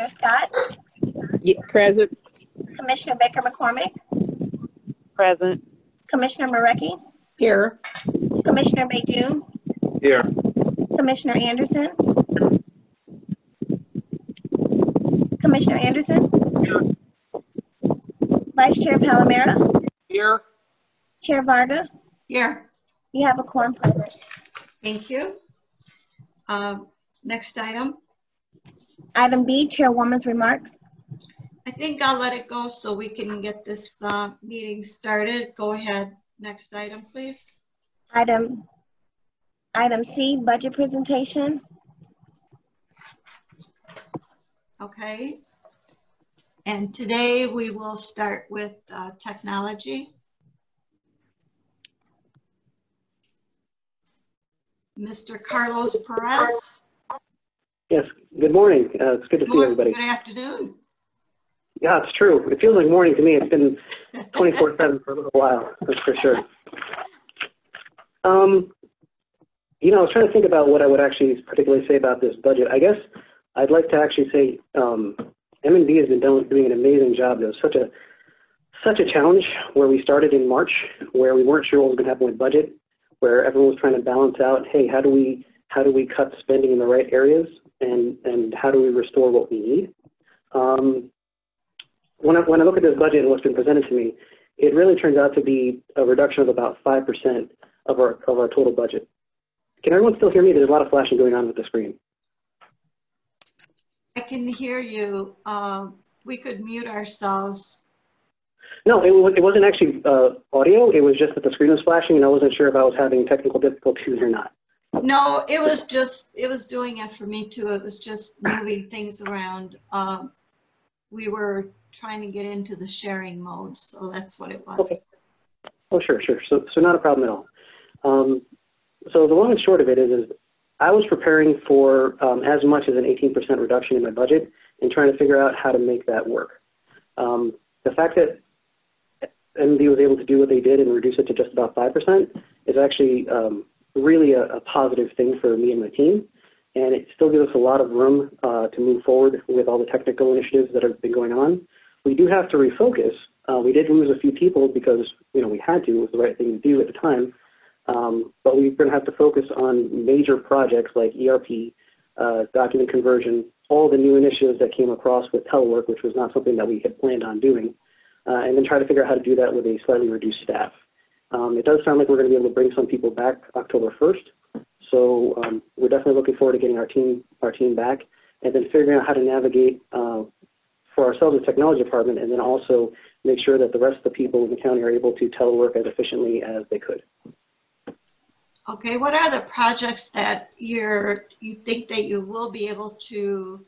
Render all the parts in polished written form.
Commissioner Scott, Yeah, present. Commissioner Baker McCormick, Present. Commissioner Marecki, Here. Commissioner Baydoun, Here. Commissioner Anderson, Commissioner Anderson, Vice Chair Palomera, Here. Chair Varga. Here. You have a quorum present. Thank you. Next item. Item B, Chairwoman's remarks. I think I'll let it go so we can get this meeting started. Go ahead. Next item, please. Item C, budget presentation. Okay. And today we will start with technology. Mr. Carlos Perez. Yes, good morning. It's good to see everybody. Good afternoon. Yeah, it's true. It feels like morning to me. It's been 24/7 for a little while, that's for sure. You know, I was trying to think about what I would actually particularly say about this budget. I guess I'd like to actually say M&B has been doing an amazing job. There was such a challenge where we started in March, where we weren't sure what was going to happen with budget, where everyone was trying to balance out, hey, how do we cut spending in the right areas, and how do we restore what we need? When I look at this budget and what's been presented to me, it really turns out to be a reduction of about 5% of our total budget. Can everyone still hear me? There's a lot of flashing going on with the screen. I can hear you. We could mute ourselves. No, it wasn't actually audio. It was just that the screen was flashing, and I wasn't sure if I was having technical difficulties or not. No, it was doing it for me too. It was just moving things around. We were trying to get into the sharing mode, so that's what it was. Okay. Oh, sure. So not a problem at all. So the long and short of it is I was preparing for as much as an 18% reduction in my budget and trying to figure out how to make that work. The fact that MD was able to do what they did and reduce it to just about 5% is actually really a positive thing for me and my team. And it still gives us a lot of room to move forward with all the technical initiatives that have been going on. We do have to refocus. We did lose a few people because we had to. It was the right thing to do at the time. But we're going to have to focus on major projects like ERP, document conversion, all the new initiatives that came across with telework, which was not something that we had planned on doing, and then try to figure out how to do that with a slightly reduced staff. It does sound like we're going to be able to bring some people back October 1st. So we're definitely looking forward to getting our team back and then figuring out how to navigate for ourselves as technology department, and then also make sure that the rest of the people in the county are able to telework as efficiently as they could. Okay, what are the projects that you think that you will be able to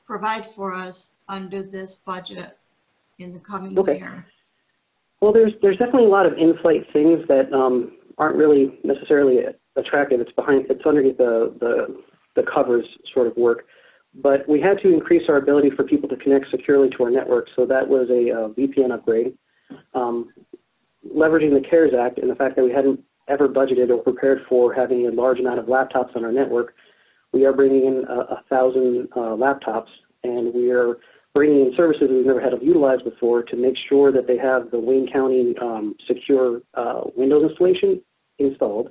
provide for us under this budget in the coming year? Well, there's definitely a lot of in-flight things that aren't really necessarily attractive. It's underneath the covers sort of work. But we had to increase our ability for people to connect securely to our network, so that was a VPN upgrade. Leveraging the CARES Act and the fact that we hadn't ever budgeted or prepared for having a large amount of laptops on our network, we are bringing in 1,000 laptops, and we are bringing in services we've never had to utilize before to make sure that they have the Wayne County secure Windows installation installed,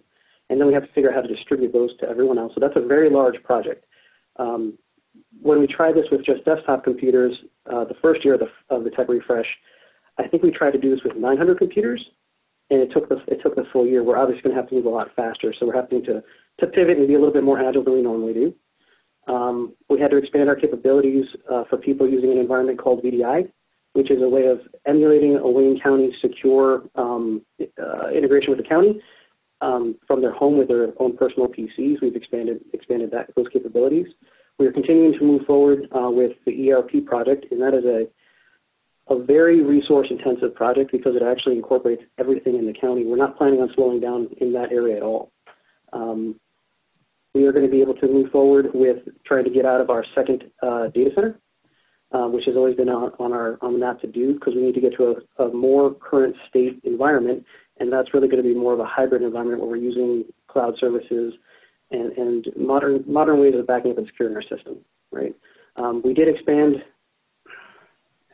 and then we have to figure out how to distribute those to everyone else. So that's a very large project. When we tried this with just desktop computers, the first year of the tech refresh, I think we tried to do this with 900 computers, and it took the full year. We're obviously going to have to move a lot faster, so we're having to pivot and be a little bit more agile than we normally do. We had to expand our capabilities for people using an environment called VDI, which is a way of emulating a Wayne County secure integration with the county from their home with their own personal PCs. We've expanded those capabilities. We are continuing to move forward with the ERP project, and that is a very resource-intensive project because it actually incorporates everything in the county. We're not planning on slowing down in that area at all. We are going to be able to move forward with trying to get out of our second data center, which has always been on the map to do because we need to get to a more current state environment, and that's really going to be more of a hybrid environment where we're using cloud services and modern ways of backing up and securing our system, right? We did expand.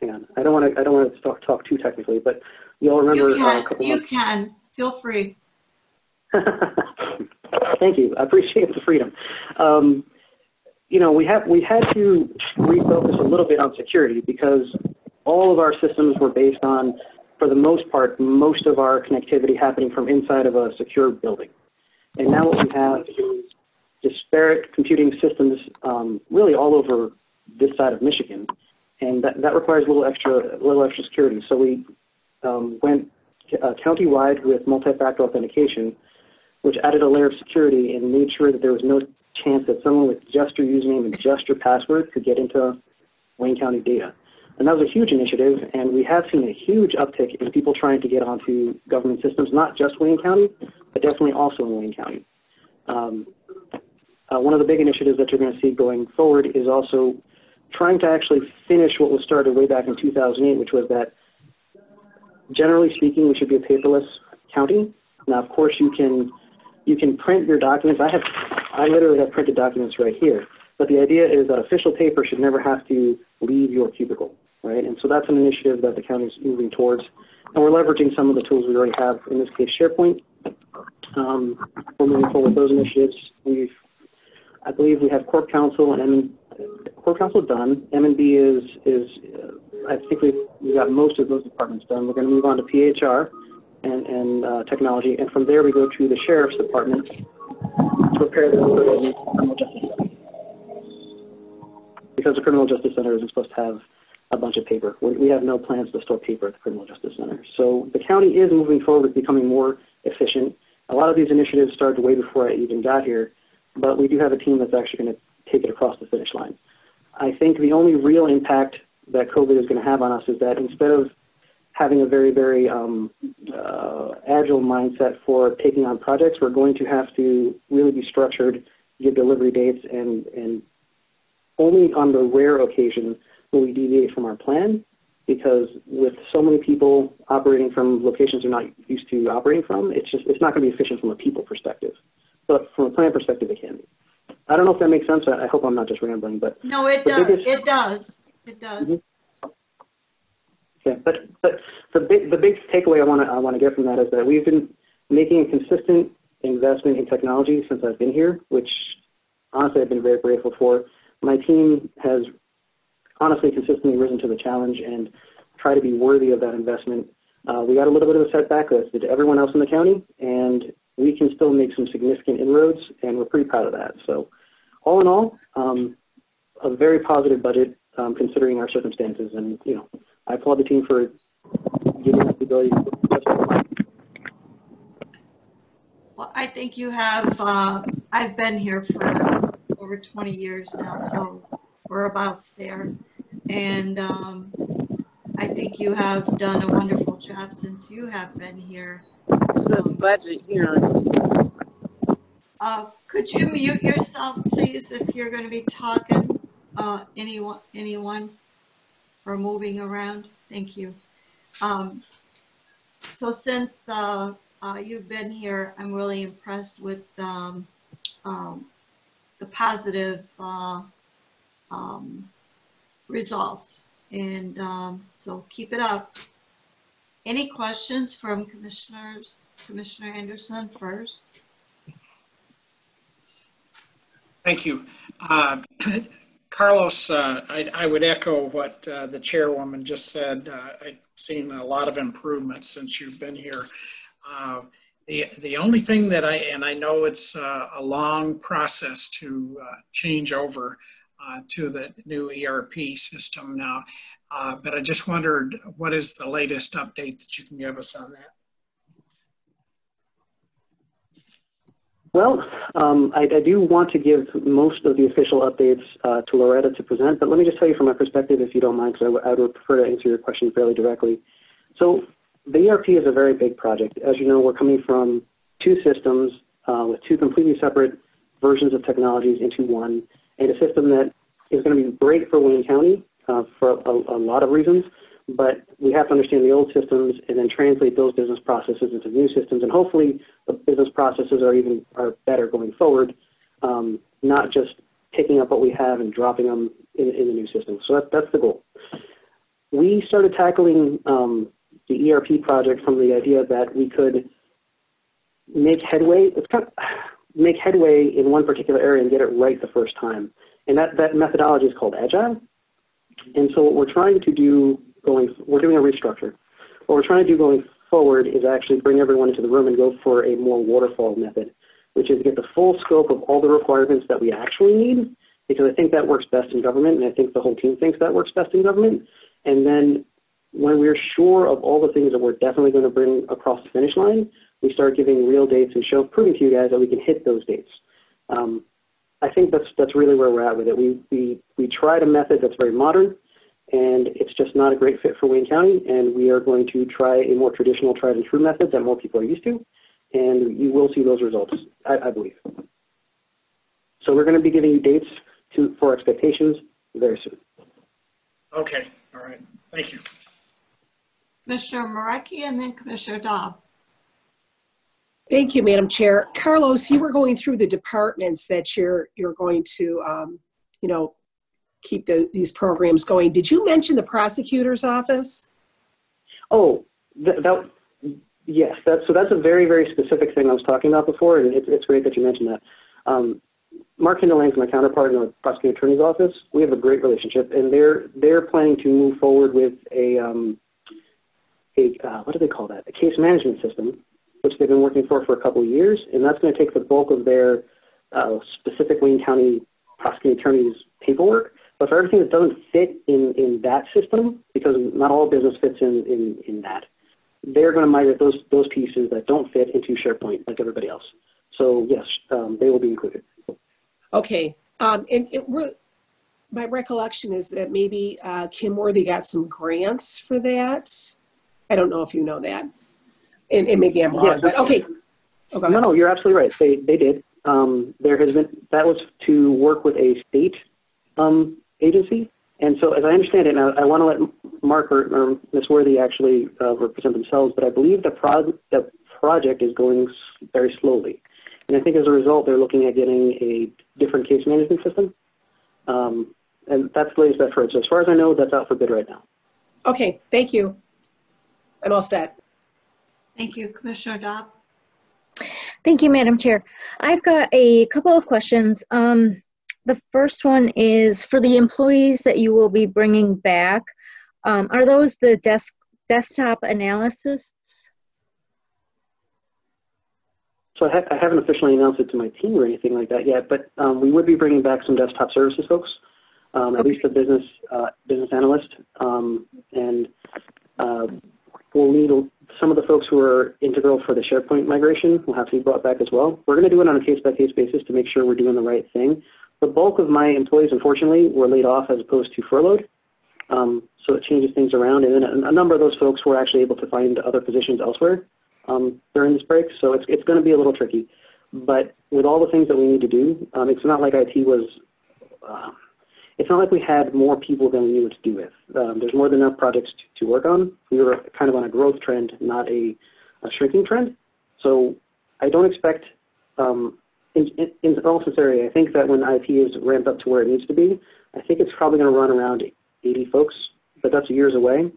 Hang on, I don't want to talk too technically, but you all remember a couple You months. can. Feel free. Thank you. I appreciate the freedom. You know, we had to refocus a little bit on security because all of our systems were based on, for the most part, most of our connectivity happening from inside of a secure building. And now what we have is disparate computing systems really all over this side of Michigan, and that requires a little extra security. So we went county-wide with multi-factor authentication, which added a layer of security and made sure that there was no chance that someone with just your username and just your password could get into Wayne County data. And that was a huge initiative, and we have seen a huge uptick in people trying to get onto government systems, not just Wayne County, but definitely also in Wayne County. One of the big initiatives that you're going to see going forward is also trying to actually finish what was started way back in 2008, which was that, generally speaking, we should be a paperless county. Now, of course, you can print your documents. I literally have printed documents right here. But the idea is that official paper should never have to leave your cubicle, right? And so that's an initiative that the county is moving towards. And we're leveraging some of the tools we already have, in this case, SharePoint. We're moving forward with those initiatives. I believe we have Corp Council and Corp Council done. M&B is I think we've got most of those departments done. We're going to move on to PHR and technology, and from there we go to the Sheriff's Department to prepare them for the Criminal Justice Center. Because the Criminal Justice Center isn't supposed to have a bunch of paper. We have no plans to store paper at the Criminal Justice Center. So the county is moving forward with becoming more efficient. A lot of these initiatives started way before I even got here, but we do have a team that's actually going to take it across the finish line. I think the only real impact that COVID is going to have on us is that instead of having a very, very agile mindset for taking on projects, we're going to have to really be structured, give delivery dates, and only on the rare occasion will we deviate from our plan, because with so many people operating from locations they're not used to operating from, it's not going to be efficient from a people perspective. But from a plan perspective, it can be. I don't know if that makes sense. I hope I'm not just rambling, but No, it does. It does. It does. Mm-hmm. Yeah, but the big takeaway I want to get from that is that we've been making a consistent investment in technology since I've been here, which honestly I've been very grateful for. My team has honestly consistently risen to the challenge and try to be worthy of that investment. We got a little bit of a setback, as did everyone else in the county, and we can still make some significant inroads, and we're pretty proud of that. So all in all, a very positive budget considering our circumstances, and you know, I applaud the team for giving us the ability to justify. Well, I think you have, I've been here for over 20 years now, so we're about there. And I think you have done a wonderful job since you have been here. The budget hearing. Could you mute yourself, please, if you're going to be talking, anyone, or moving around? Thank you. So since you've been here, I'm really impressed with the positive results, and so keep it up. Any questions from commissioners? Commissioner Anderson first. Thank you. Carlos, I would echo what the chairwoman just said. I've seen a lot of improvement since you've been here. The only thing that I know it's a long process to change over to the new ERP system now, but I just wondered, what is the latest update that you can give us on that? Well, I do want to give most of the official updates to Loretta to present, but let me just tell you from my perspective, if you don't mind, because I would prefer to answer your question fairly directly. So the ERP is a very big project. As you know, we're coming from two systems with two completely separate versions of technologies into one, and a system that is going to be great for Wayne County for a lot of reasons, but we have to understand the old systems and then translate those business processes into new systems, and hopefully the business processes are better going forward, not just picking up what we have and dropping them in the new system. So that's the goal. We started tackling the ERP project from the idea that we could make headway. Make headway in one particular area and get it right the first time. And that methodology is called Agile. And so what we're trying to do we're doing a restructure. What we're trying to do going forward is actually bring everyone into the room and go for a more waterfall method, which is get the full scope of all the requirements that we actually need, because I think that works best in government, and I think the whole team thinks that works best in government. And then when we're sure of all the things that we're definitely going to bring across the finish line, we start giving real dates and proving to you guys that we can hit those dates. I think that's really where we're at with it. We tried a method that's very modern, and it's just not a great fit for Wayne County, and we are going to try a more traditional tried and true method that more people are used to, and you will see those results, I believe. So we're going to be giving you dates for expectations very soon. Okay, all right, thank you. Commissioner Marecki and then Commissioner Dobb. Thank you, Madam Chair. Carlos, you were going through the departments that you're going to, keep these programs going. Did you mention the prosecutor's office? Oh, yes. That's a very, very specific thing I was talking about before, and it's great that you mentioned that. Mark Hindelang is my counterpart in the prosecuting attorney's office. We have a great relationship, and they're planning to move forward with a what do they call that? A case management system, which they've been working for a couple of years, and that's going to take the bulk of their specific Wayne County prosecuting attorney's paperwork. But for everything that doesn't fit in that system, because not all business fits in that, they're going to migrate those pieces that don't fit into SharePoint like everybody else. So yes, they will be included. Okay. My recollection is that maybe Kim Worthy got some grants for that. I don't know if you know that. And maybe I'm wrong, but okay. No, you're absolutely right. They did. That was to work with a state agency. And so as I understand it, now I want to let Mark or Ms. Worthy actually represent themselves, but I believe the project is going very slowly. And I think as a result, they're looking at getting a different case management system. And that's the latest effort. So as far as I know, that's out for bid right now. Okay, thank you. I'm all set. Thank you. Commissioner Dobb. Thank you, Madam Chair. I've got a couple of questions. The first one is for the employees that you will be bringing back. Are those the desktop analysts? So I haven't officially announced it to my team or anything like that yet, but we would be bringing back some desktop services folks, at least a business analyst, and we'll need some of the folks who are integral for the SharePoint migration will have to be brought back as well. We're going to do it on a case-by-case basis to make sure we're doing the right thing. The bulk of my employees, unfortunately, were laid off as opposed to furloughed, so it changes things around. And then a number of those folks were actually able to find other positions elsewhere during this break, so it's going to be a little tricky. But with all the things that we need to do, it's not like IT was, it's not like we had more people than we knew what to do with. There's more than enough projects to work on. We were kind of on a growth trend, not a shrinking trend. So I don't expect, in all sincerity, I think that when IT is ramped up to where it needs to be, I think it's probably going to run around 80 folks, but that's years away.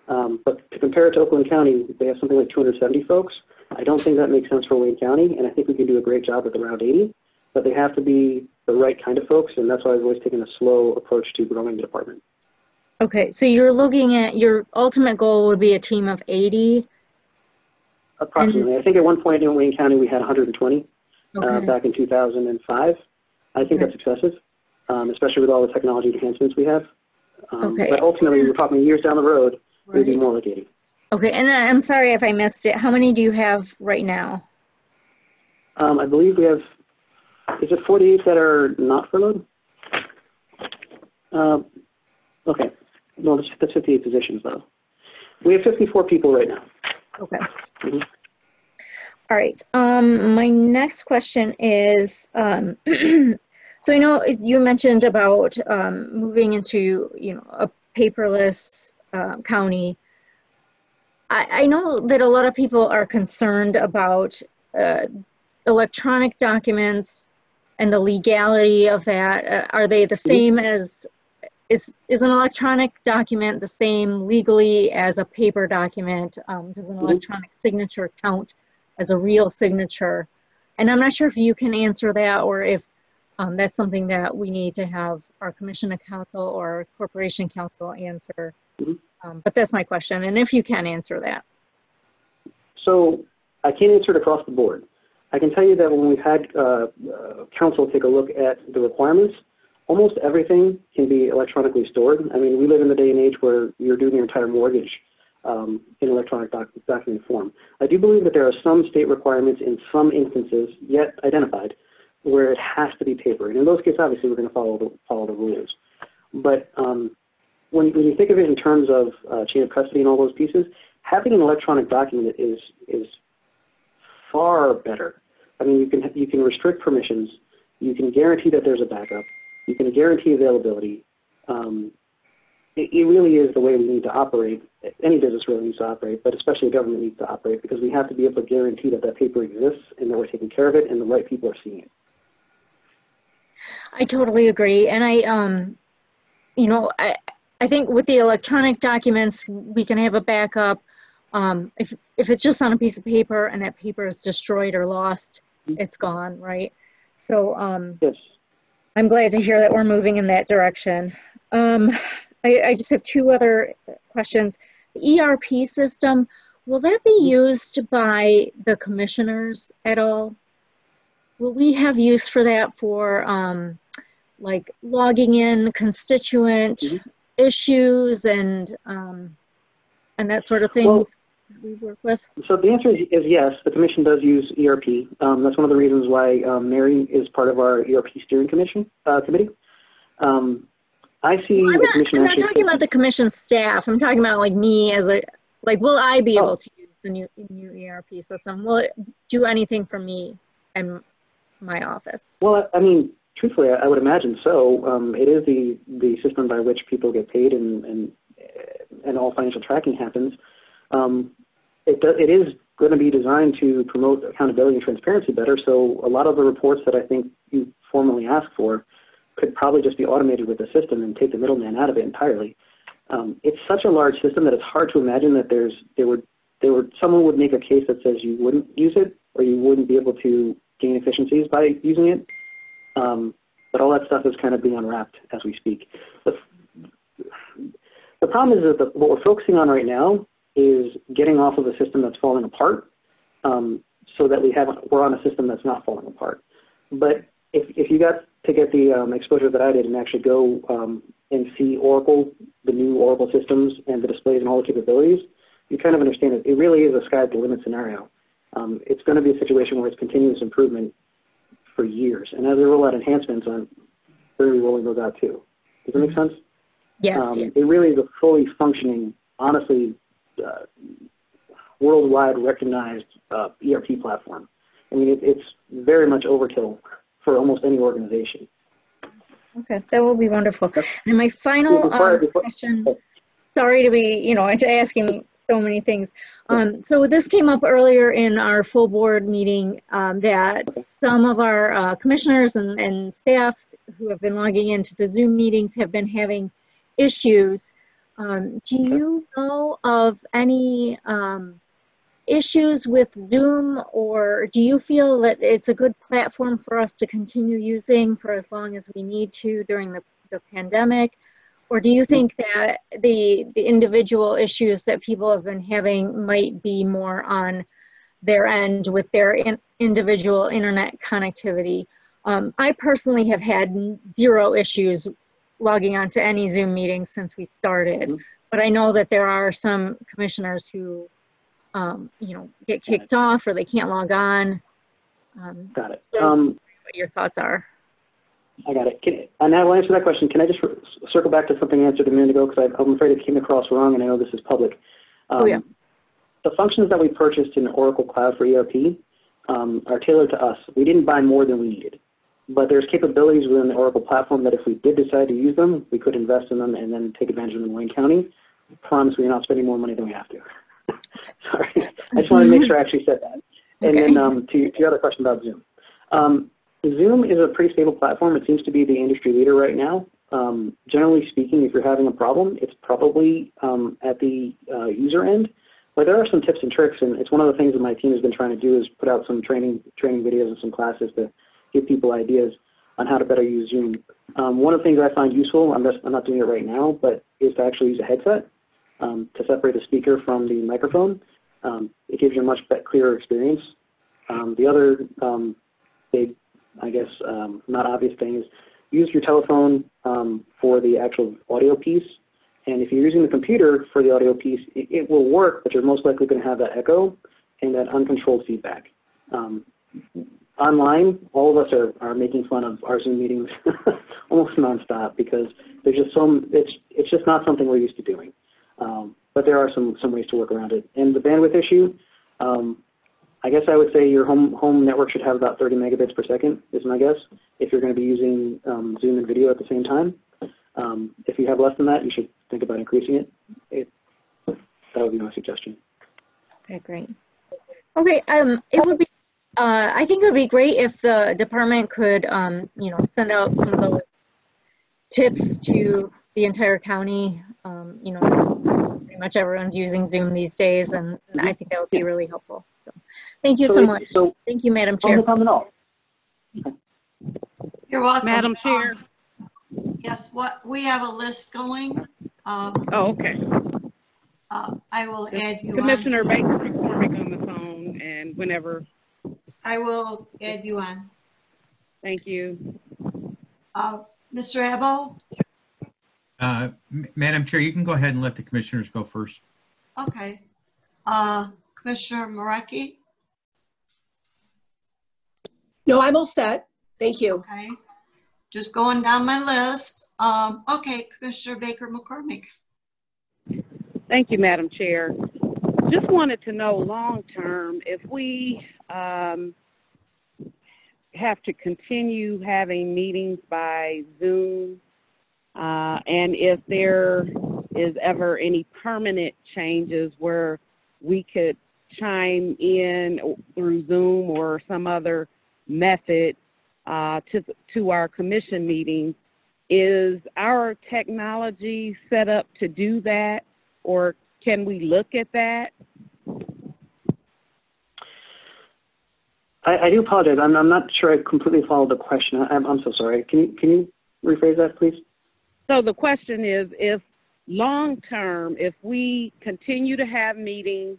But to compare it to Oakland County, they have something like 270 folks. I don't think that makes sense for Wayne County, and I think we can do a great job with around 80, but they have to be the right kind of folks, and that's why I've always taken a slow approach to growing the department. Okay, so you're looking at your ultimate goal would be a team of 80? Approximately. I think at one point in Wayne County we had 120 back in 2005. I think that's excessive, especially with all the technology enhancements we have. But ultimately, we're talking years down the road, we'll be more like 80. Okay, and I'm sorry if I missed it. How many do you have right now? I believe we have, is it 48 that are not furloughed? Okay, no, that's 58 positions though. We have 54 people right now. Okay. All right. My next question is, so I know you mentioned about moving into, a paperless county. I know that a lot of people are concerned about electronic documents and the legality of that. Are they the same as is an electronic document the same legally as a paper document? Does an electronic signature count as a real signature? And I'm not sure if you can answer that, or if that's something that we need to have our commission of council or corporation council answer. But that's my question, and if you can answer that. So I can't answer it across the board. I can tell you that when we've had council take a look at the requirements, almost everything can be electronically stored. I mean, we live in the day and age where you're doing your entire mortgage in electronic document form. I do believe that there are some state requirements in some instances, yet identified, where it has to be paper. And in those cases, obviously, we're going to follow the rules. But when you think of it in terms of chain of custody and all those pieces, having an electronic document is far better. I mean, you can restrict permissions. You can guarantee that there's a backup. You can guarantee availability. It really is the way we need to operate. Any business really needs to operate, but especially a government needs to operate, because we have to be able to guarantee that that paper exists and that we're taking care of it and the right people are seeing it. I totally agree. And I think with the electronic documents, we can have a backup. If it's just on a piece of paper and that paper is destroyed or lost, it's gone, right? So yes. I'm glad to hear that we're moving in that direction. I just have two other questions. The ERP system, will that be used by the commissioners at all? Will we have use for that for like logging in constituent issues and that sort of things? Well, we work with? So the answer is yes. The commission does use ERP. That's one of the reasons why Mary is part of our ERP steering committee. I see well, the commission. I'm not talking about the commission staff. I'm talking about like me as a, like, will I be able to use the new ERP system? Will it do anything for me and my office? Well, I mean, truthfully, I would imagine so. It is the system by which people get paid and all financial tracking happens. It is going to be designed to promote accountability and transparency better. So a lot of the reports that I think you formally asked for could probably just be automated with the system and take the middleman out of it entirely. It's such a large system that it's hard to imagine that someone would make a case that says you wouldn't use it or you wouldn't be able to gain efficiencies by using it. But all that stuff is kind of being unwrapped as we speak. The problem is that what we're focusing on right now is getting off of a system that's falling apart, so that we're on a system that's not falling apart. But if you got to get the exposure that I did and actually go and see Oracle, the new Oracle systems and the displays and all the capabilities, you kind of understand it. It really is a sky's the limit scenario. It's going to be a situation where it's continuous improvement for years. And as they roll out enhancements, I'm going to be rolling those out too. Does that make sense? Yes. Yeah. It really is a fully functioning, honestly, worldwide recognized ERP platform. I mean, it's very much overkill for almost any organization. Okay, that will be wonderful. And my final question, sorry to be, it's asking so many things. So this came up earlier in our full board meeting, that some of our commissioners and staff who have been logging into the Zoom meetings have been having issues. Do you know of any issues with Zoom, or do you feel that it's a good platform for us to continue using for as long as we need to during the pandemic? Or do you think that the individual issues that people have been having might be more on their end with their individual internet connectivity? I personally have had zero issues logging onto any Zoom meetings since we started, but I know that there are some commissioners who get kicked off or they can't log on. Got it. What your thoughts are? I got it. And I will answer that question. Can I just circle back to something I answered a minute ago, because I'm afraid it came across wrong, and I know this is public. The functions that we purchased in Oracle Cloud for ERP are tailored to us. We didn't buy more than we needed. But there's capabilities within the Oracle platform that if we did decide to use them, we could invest in them and then take advantage of them in Wayne County. I promise we're not spending more money than we have to. Sorry, I just wanted to make sure I actually said that. And then to your other question about Zoom. Zoom is a pretty stable platform. It seems to be the industry leader right now. Generally speaking, if you're having a problem, it's probably at the user end. But there are some tips and tricks, and it's one of the things that my team has been trying to do is put out some training videos and some classes to give people ideas on how to better use Zoom. One of the things I find useful, I'm not doing it right now, but is to actually use a headset to separate the speaker from the microphone. It gives you a much clearer experience. The other big, I guess, not obvious thing is use your telephone for the actual audio piece. And if you're using the computer for the audio piece, it will work, but you're most likely going to have that echo and that uncontrolled feedback. Online, all of us are making fun of our Zoom meetings almost nonstop because there's just it's just not something we're used to doing. But there are some ways to work around it. And the bandwidth issue, I guess I would say your home network should have about 30 megabits per second is my guess if you're going to be using Zoom and video at the same time. If you have less than that, you should think about increasing it. That would be my suggestion. Okay, great. Okay, it would be, I think it would be great if the department could, you know, send out some of those tips to the entire county. You know, pretty much everyone's using Zoom these days, and I think that would be really helpful. So, thank you so much. Thank you, Madam Chair. No problem at all. You're welcome. Madam Chair. Yes, we have a list going. Oh, okay. I will add you Commissioner on. Baker McCormick on the phone, and whenever. I will add you on. Thank you. Mr. Abbo? Madam Chair, you can go ahead and let the commissioners go first. Okay. Commissioner Maraki? No, I'm all set. Thank you. Okay. Just going down my list. Okay, Commissioner Baker McCormick. Thank you, Madam Chair. Just wanted to know long-term if we have to continue having meetings by Zoom and if there is ever any permanent changes where we could chime in through Zoom or some other method to our commission meetings. Is our technology set up to do that, or can we look at that? I do apologize. I'm not sure I completely followed the question. I'm so sorry. Can you rephrase that, please? So the question is, if long term, if we continue to have meetings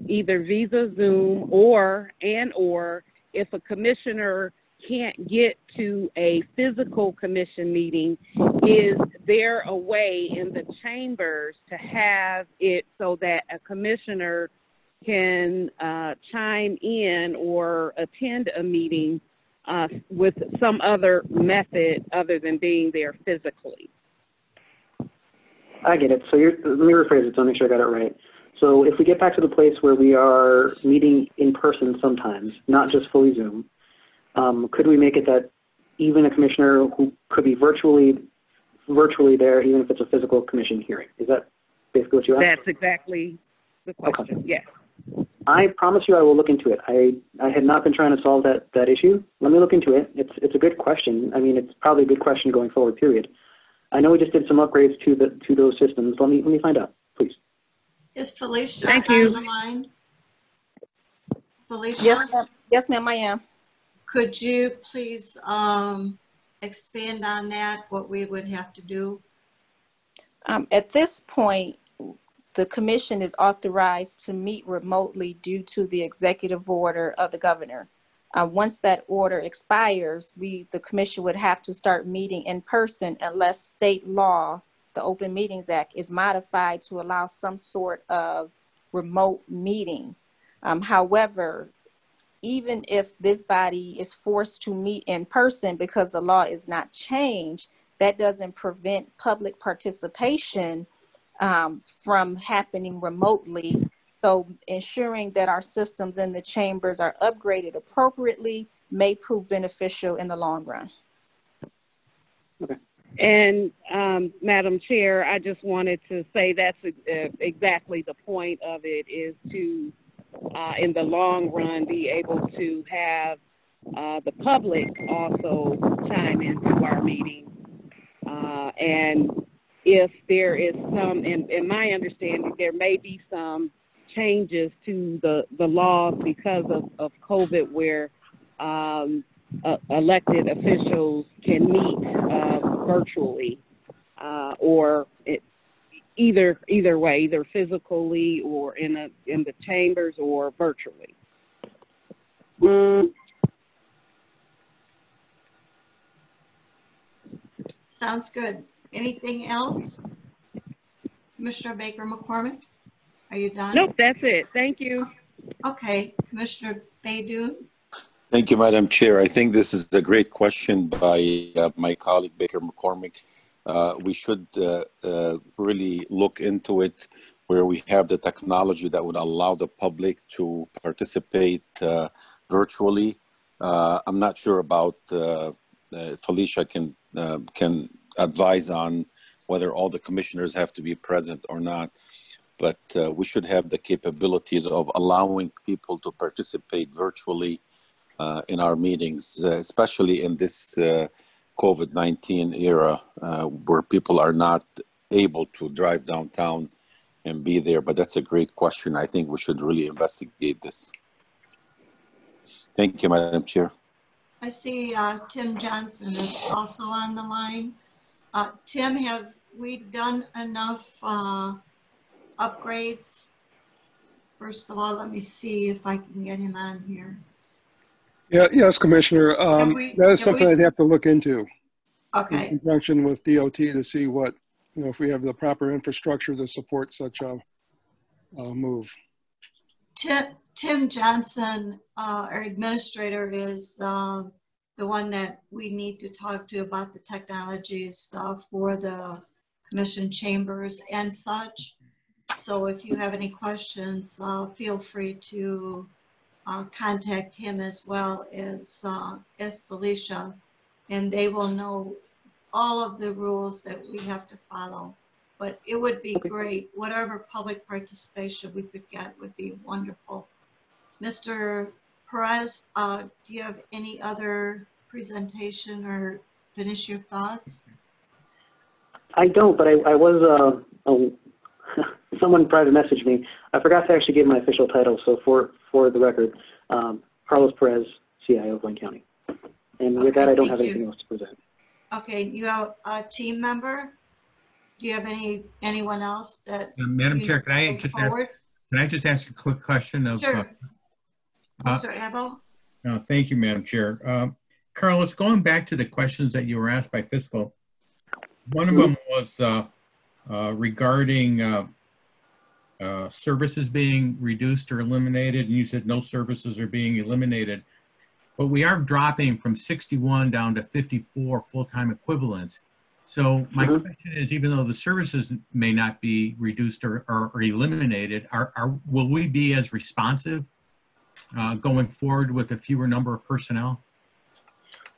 either via Zoom or if a commissioner can't get to a physical commission meeting, is there a way in the chambers to have it so that a commissioner can chime in or attend a meeting with some other method other than being there physically? I get it. So let me rephrase it so I make sure I got it right. So if we get back to the place where we are meeting in person sometimes, not just fully Zoom, could we make it that even a commissioner who could be virtually there, even if it's a physical commission hearing? Is that basically what you asked? That's exactly the question. Okay. Yes. I promise you I will look into it. I had not been trying to solve that issue. Let me look into it. It's a good question. I mean, it's probably a good question going forward, period. I know we just did some upgrades to those systems. Let me find out, please. Is Felicia Thank on you. the line? Felicia? Yes, ma'am, I am. Could you please expand on that, what we would have to do? At this point, the commission is authorized to meet remotely due to the executive order of the governor. Once that order expires, the commission would have to start meeting in person unless state law, the Open Meetings Act, is modified to allow some sort of remote meeting. However, even if this body is forced to meet in person because the law is not changed, that doesn't prevent public participation from happening remotely. So ensuring that our systems in the chambers are upgraded appropriately may prove beneficial in the long run. Okay. And Madam Chair, I just wanted to say that's exactly the point of it, is to, in the long run, be able to have the public also chime into our meetings And if there is some, in my understanding, there may be some changes to the laws because of COVID where elected officials can meet virtually or either way, either physically or in the chambers or virtually. Sounds good. Anything else? Commissioner Baker McCormick, are you done? Nope, that's it. Thank you. Okay, Commissioner Baydoun. Thank you, Madam Chair. I think this is a great question by my colleague Baker McCormick. We should really look into it where we have the technology that would allow the public to participate virtually. I'm not sure about, Felicia can advise on whether all the commissioners have to be present or not, but we should have the capabilities of allowing people to participate virtually in our meetings, especially in this COVID-19 era where people are not able to drive downtown and be there. But that's a great question. I think we should really investigate this. Thank you, Madam Chair. I see Tim Johnson is also on the line. Tim, have we done enough upgrades? First of all, let me see if I can get him on here. Yeah, yes, Commissioner. That is something I'd have to look into. Okay. In conjunction with DOT to see what, if we have the proper infrastructure to support such a move. Tim Johnson, our administrator, is the one that we need to talk to about the technologies for the commission chambers and such. So if you have any questions, feel free to contact him as well as Felicia, and they will know all of the rules that we have to follow. But it would be great. Whatever public participation we could get would be wonderful. Mr. Perez, do you have any other presentation or finish your thoughts? I don't, but I was, someone private messaged me. I forgot to actually give my official title, so for the record, Carlos Perez, CIO of Wayne County. And with that, I don't have anything else to present. Okay, you have a team member? Do you have anyone else that? Madam Chair, can I just ask a quick question of? Sure. Mr. Abel? Thank you, Madam Chair. Carlos, going back to the questions that you were asked by Fiscal, one of them was regarding services being reduced or eliminated, and you said no services are being eliminated. But we are dropping from 61 down to 54 full-time equivalents. So my question is, even though the services may not be reduced or eliminated, will we be as responsive going forward with a fewer number of personnel?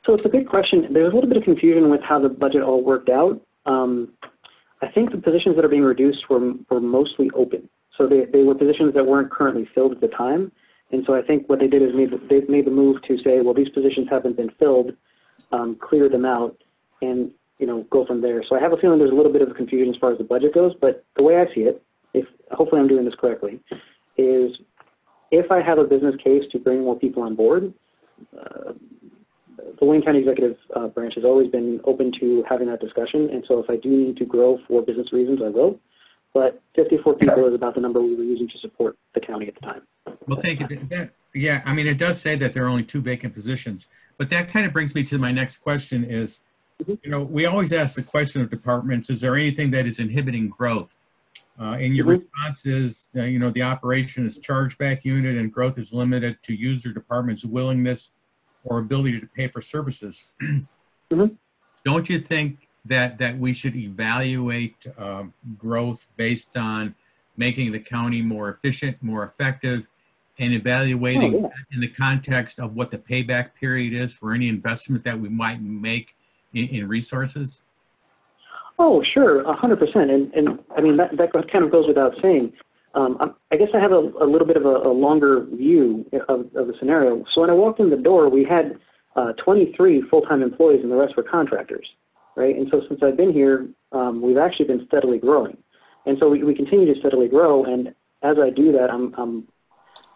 So it's a good question. There's a little bit of confusion with how the budget all worked out. I think the positions that are being reduced were mostly open. So they were positions that weren't currently filled at the time. And so I think what they did is they made the move to say, well, these positions haven't been filled, clear them out, and go from there. So I have a feeling there's a little bit of confusion as far as the budget goes. But the way I see it, hopefully I'm doing this correctly, is if I have a business case to bring more people on board, the Wayne County Executive Branch has always been open to having that discussion. And so if I do need to grow for business reasons, I will. But 54 people is about the number we were using to support the county at the time. Well, thank you. Yeah, I mean, it does say that there are only 2 vacant positions. But that kind of brings me to my next question is, we always ask the question of departments, is there anything that is inhibiting growth? And your response is, the operation is chargeback unit and growth is limited to user department's willingness or ability to pay for services. Don't you think that we should evaluate growth based on making the county more efficient, more effective, and evaluating in the context of what the payback period is for any investment that we might make in resources? Oh, sure, 100%. And I mean, that kind of goes without saying. I guess I have a little bit of a longer view of the scenario. So when I walked in the door, we had 23 full-time employees and the rest were contractors. right? And so since I've been here, we've actually been steadily growing. And so we continue to steadily grow. And as I do that,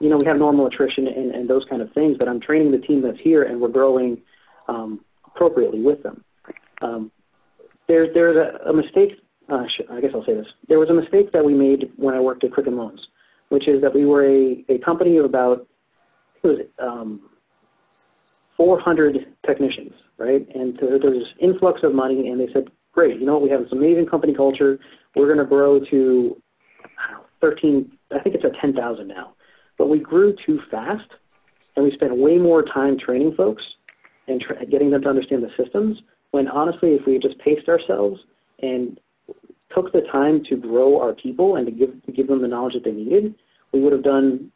you know, we have normal attrition and those kind of things, but I'm training the team that's here and we're growing appropriately with them. There's a mistake, I guess I'll say this. There was a mistake that we made when I worked at Quicken Loans, which is that we were a company of about, it was 400 technicians, right? And there was this influx of money, and they said, great, you know what, we have this amazing company culture. We're going to grow to, I don't know, 13, I think it's at 10,000 now. But we grew too fast, and we spent way more time training folks and getting them to understand the systems, when honestly, if we had just paced ourselves and took the time to grow our people and to give them the knowledge that they needed, it would have been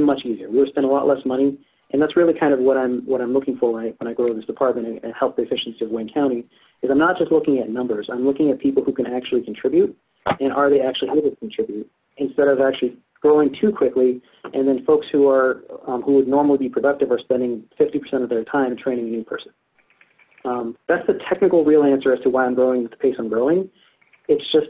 much easier. We would have spent a lot less money. And that's really kind of what I'm looking for when I grow this department and help the efficiency of Wayne County, is I'm not just looking at numbers. I'm looking at people who can actually contribute, and are they actually able to contribute, instead of actually growing too quickly, and then folks who would normally be productive are spending 50% of their time training a new person. That's the technical real answer as to why I'm growing at the pace I'm growing. It's just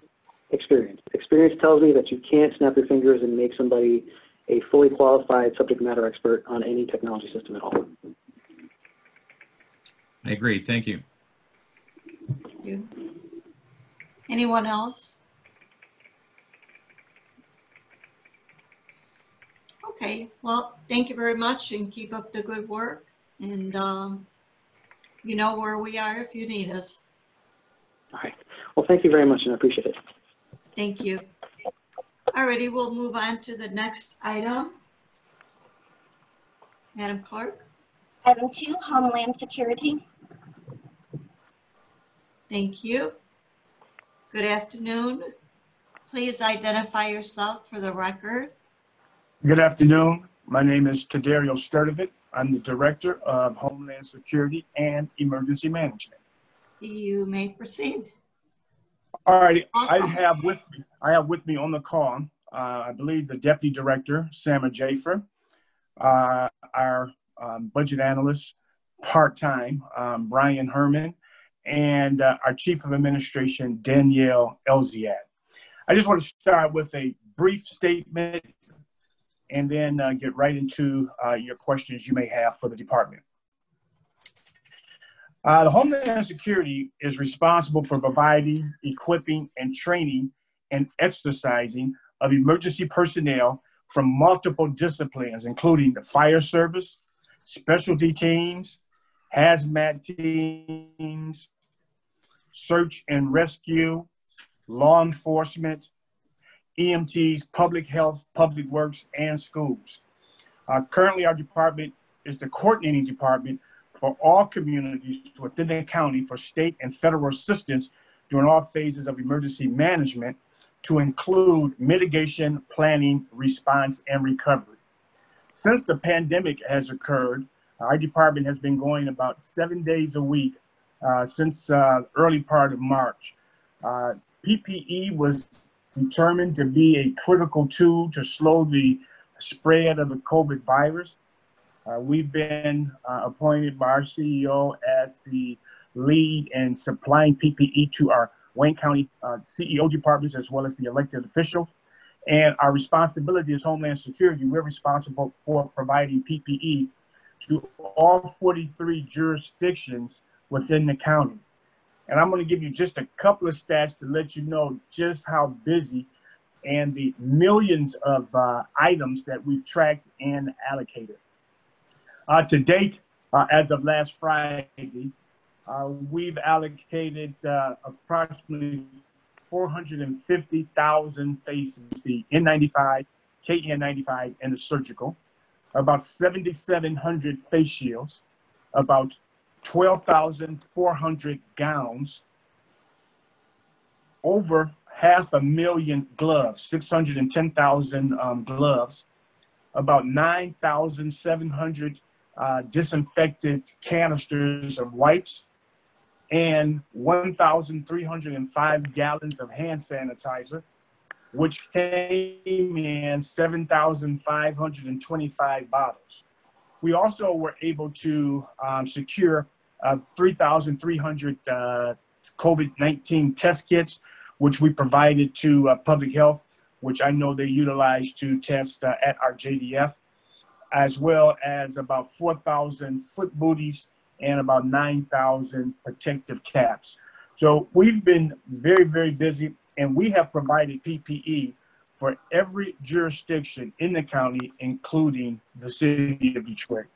experience. Experience tells me that you can't snap your fingers and make somebody a fully qualified subject matter expert on any technology system at all. I agree. Thank you. Thank you. Anyone else? Okay, well, thank you very much, and keep up the good work. And you know where we are if you need us. All right. Well, thank you very much, and I appreciate it. Thank you. Alrighty, we'll move on to the next item. Madam Clerk. Item 2, Homeland Security. Thank you. Good afternoon. Please identify yourself for the record. Good afternoon. My name is Tadario Sturdivant. I'm the Director of Homeland Security and Emergency Management. You may proceed. All right, I have with me on the call, I believe the Deputy Director, Samar Jafer, our budget analyst, part-time, Brian Herman, and our Chief of Administration, Danielle Elziad. I just want to start with a brief statement and then get right into your questions you may have for the department. The Homeland Security is responsible for providing, equipping, and training and exercising of emergency personnel from multiple disciplines, including the fire service, specialty teams, hazmat teams, search and rescue, law enforcement, EMTs, public health, public works, and schools. Currently, our department is the coordinating department for all communities within the county for state and federal assistance during all phases of emergency management, to include mitigation, planning, response, and recovery. Since the pandemic has occurred, our department has been going about 7 days a week since early part of March. PPE was determined to be a critical tool to slow the spread of the COVID virus. We've been appointed by our CEO as the lead in supplying PPE to our Wayne County CEO departments, as well as the elected officials. And our responsibility as Homeland Security, we're responsible for providing PPE to all 43 jurisdictions within the county. And I'm going to give you just a couple of stats to let you know just how busy and the millions of items that we've tracked and allocated. To date, as of last Friday, we've allocated approximately 450,000 faces, the N95, KN95, and the surgical, about 7,700 face shields, about 12,400 gowns, over 500,000 gloves, 610,000 gloves, about 9,700 disinfected canisters of wipes, and 1,305 gallons of hand sanitizer, which came in 7,525 bottles. We also were able to secure 3,300 COVID-19 test kits, which we provided to public health, which I know they utilize to test at our JDF, as well as about 4,000 foot booties and about 9,000 protective caps. So we've been very, very busy, and we have provided PPE for every jurisdiction in the county, including the city of Detroit.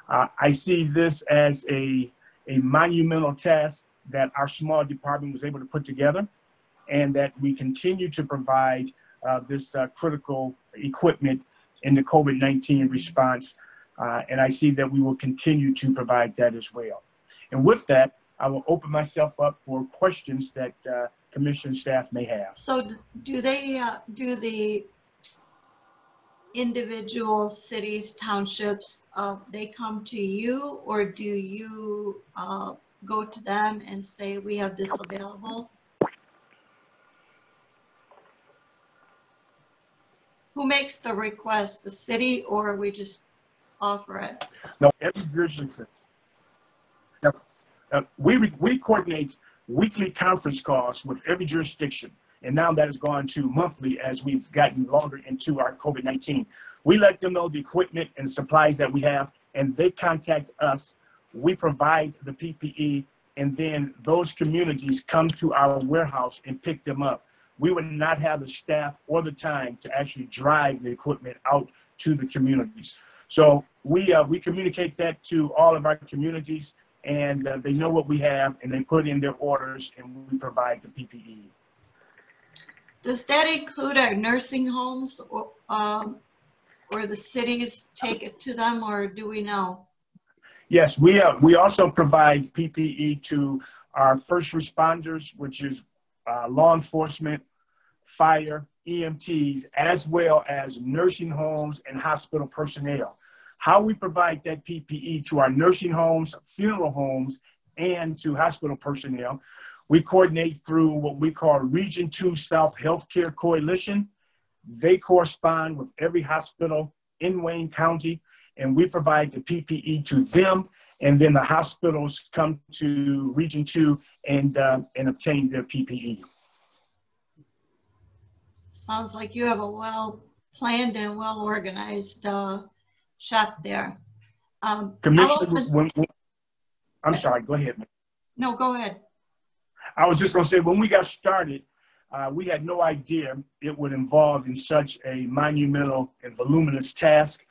I see this as a monumental task that our small department was able to put together, and that we continue to provide this critical equipment in the COVID-19 response. And I see that we will continue to provide that as well. And with that, I will open myself up for questions that commission staff may have. So do they, do the individual cities, townships, they come to you, or do you go to them and say, we have this available? Who makes the request, the city, or we just offer it? No, every jurisdiction. We coordinate weekly conference calls with every jurisdiction, and now that has gone to monthly as we've gotten longer into our COVID-19. We let them know the equipment and supplies that we have, and they contact us. We provide the PPE, and then those communities come to our warehouse and pick them up. We would not have the staff or the time to actually drive the equipment out to the communities. So we communicate that to all of our communities, and they know what we have, and they put in their orders, and we provide the PPE. Does that include our nursing homes, or the cities take it to them, or do we know? Yes, we also provide PPE to our first responders, which is law enforcement, fire, EMTs, as well as nursing homes and hospital personnel. How we provide that PPE to our nursing homes, funeral homes, and to hospital personnel, we coordinate through what we call Region 2 South Healthcare Coalition. They correspond with every hospital in Wayne County, and we provide the PPE to them, and then the hospitals come to Region 2 and obtain their PPE. Sounds like you have a well-planned and well-organized shop there. Commissioner, I'm sorry, go ahead. No, go ahead. I was just gonna say, when we got started, we had no idea it would involve in such a monumental and voluminous task.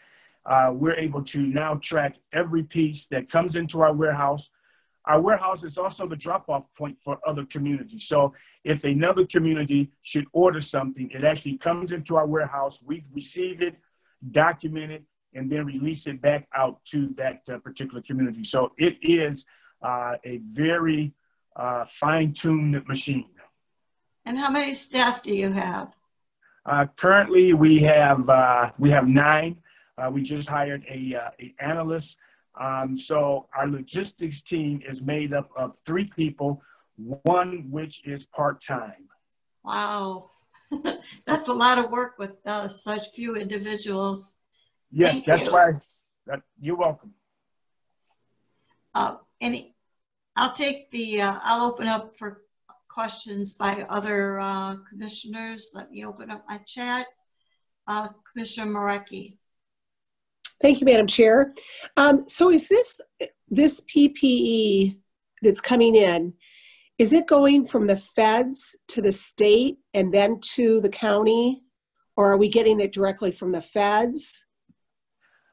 We're able to now track every piece that comes into our warehouse. Our warehouse is also the drop-off point for other communities. So if another community should order something, it actually comes into our warehouse, we receive it, document it, and then release it back out to that particular community. So it is a very fine-tuned machine. And how many staff do you have? Currently, we have 9. We just hired a analyst. So our logistics team is made up of 3 people, 1 which is part-time. Wow, that's a lot of work with such few individuals. Yes, that's why. You're welcome. I'll open up for questions by other commissioners. Let me open up my chat. Commissioner Marecki. Thank you, Madam Chair. So is this PPE that's coming in, is it going from the feds to the state and then to the county, or are we getting it directly from the feds?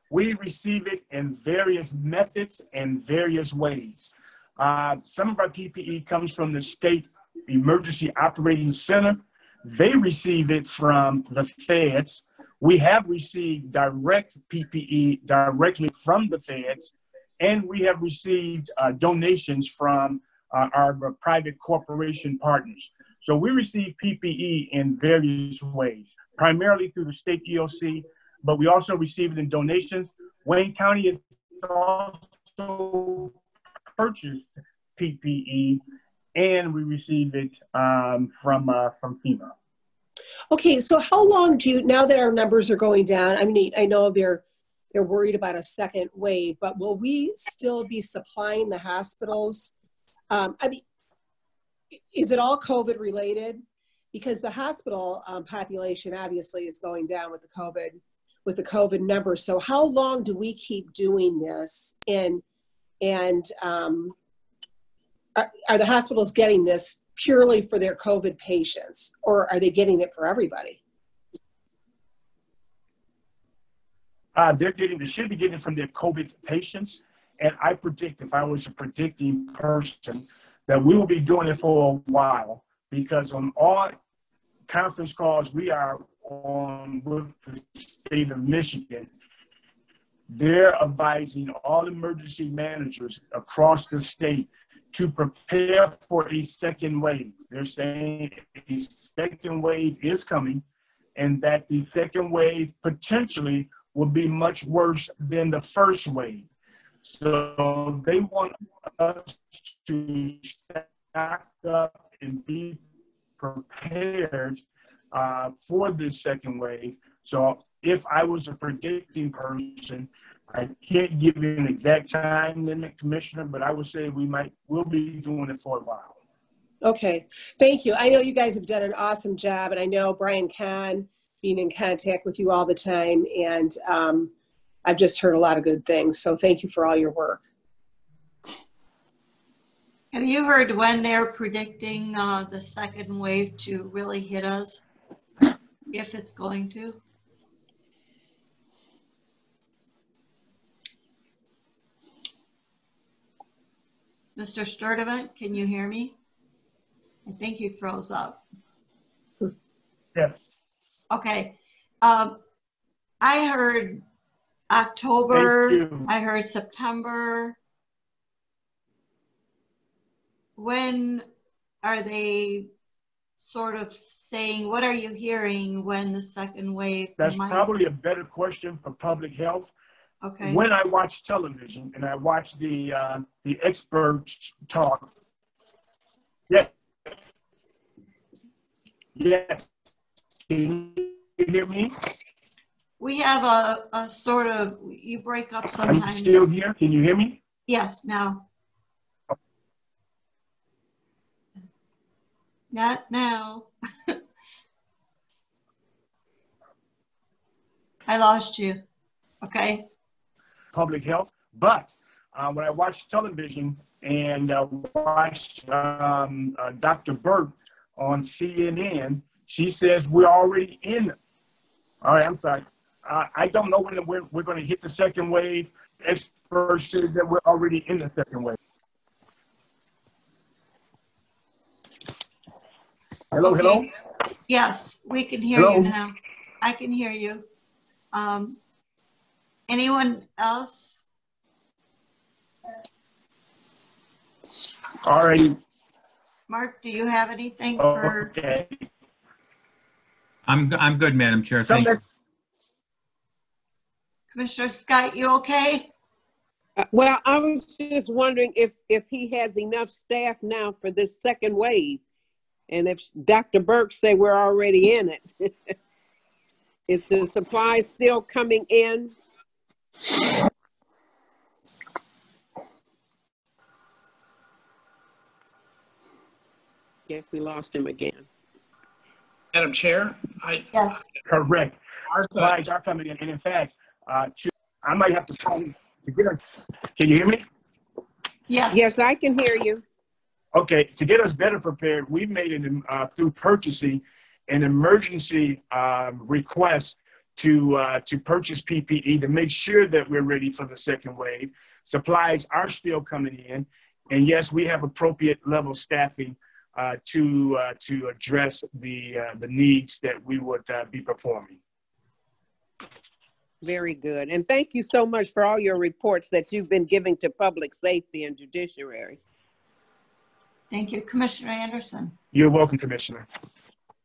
We receive it in various methods and various ways. Some of our PPE comes from the State Emergency Operating Center. They receive it from the feds. We have received direct PPE directly from the feds, and we have received donations from our private corporation partners. So we receive PPE in various ways, primarily through the state EOC, but we also receive it in donations. Wayne County has also purchased PPE, and we receive it from FEMA. Okay, so how long now that our numbers are going down, I mean, I know they're worried about a second wave, but will we still be supplying the hospitals? I mean, is it all COVID related? Because the hospital population obviously is going down with the COVID numbers. So how long do we keep doing this? And are the hospitals getting this purely for their COVID patients, or are they getting it for everybody? They should be getting it from their COVID patients. And I predict, if I was a predicting person, that we will be doing it for a while, because on all conference calls we are on with the state of Michigan, they're advising all emergency managers across the state to prepare for a second wave. They're saying a second wave is coming, and that the second wave potentially will be much worse than the first wave. So they want us to stock up and be prepared for this second wave. So if I was a predicting person, I can't give you an exact time limit, Commissioner, but I would say we'll be doing it for a while. Okay, thank you. I know you guys have done an awesome job, and I know Brian Kahn being in contact with you all the time, and I've just heard a lot of good things. So thank you for all your work. Have you heard when they're predicting the second wave to really hit us, if it's going to? Mr. Sturdivant, can you hear me? I think you froze up. Yes. Okay. I heard October. I heard September. When are they sort of saying, what are you hearing when the second wave That's might? probably a better question for public health. Okay. When I watch television and I watch the experts talk, yes, yes, can you hear me? We have a sort of, you break up Are sometimes. you still here? Can you hear me? Yes, now. Not now. I lost you. Okay. Public health, but when I watch television and watch Dr. Burke on CNN, she says we're already in. All right, I'm sorry. I don't know when we're going to hit the second wave. Experts say that we're already in the second wave. Hello, Okay. hello? Yes, we can hear Hello? you now. I can hear you. Anyone else? All right. Mark, do you have anything for? Okay. I'm good, Madam Chair. Thank you. Commissioner Scott, you okay? Well, I was just wondering if he has enough staff now for this second wave. And if Dr. Burke say we're already in it, is the supply still coming in? Guess we lost him again. Madam Chair, Yes. Correct. Martha, Supplies are coming in. And in fact, I might have to call to get us. Can you hear me? Yes. Yes, I can hear you. Okay, to get us better prepared, we made an through purchasing an emergency request to purchase PPE to make sure that we're ready for the second wave. Supplies are still coming in, and yes, we have appropriate level staffing to address the needs that we would be performing. Very good. And thank you so much for all your reports that you've been giving to public safety and judiciary. Thank you. Commissioner Anderson. You're welcome, Commissioner.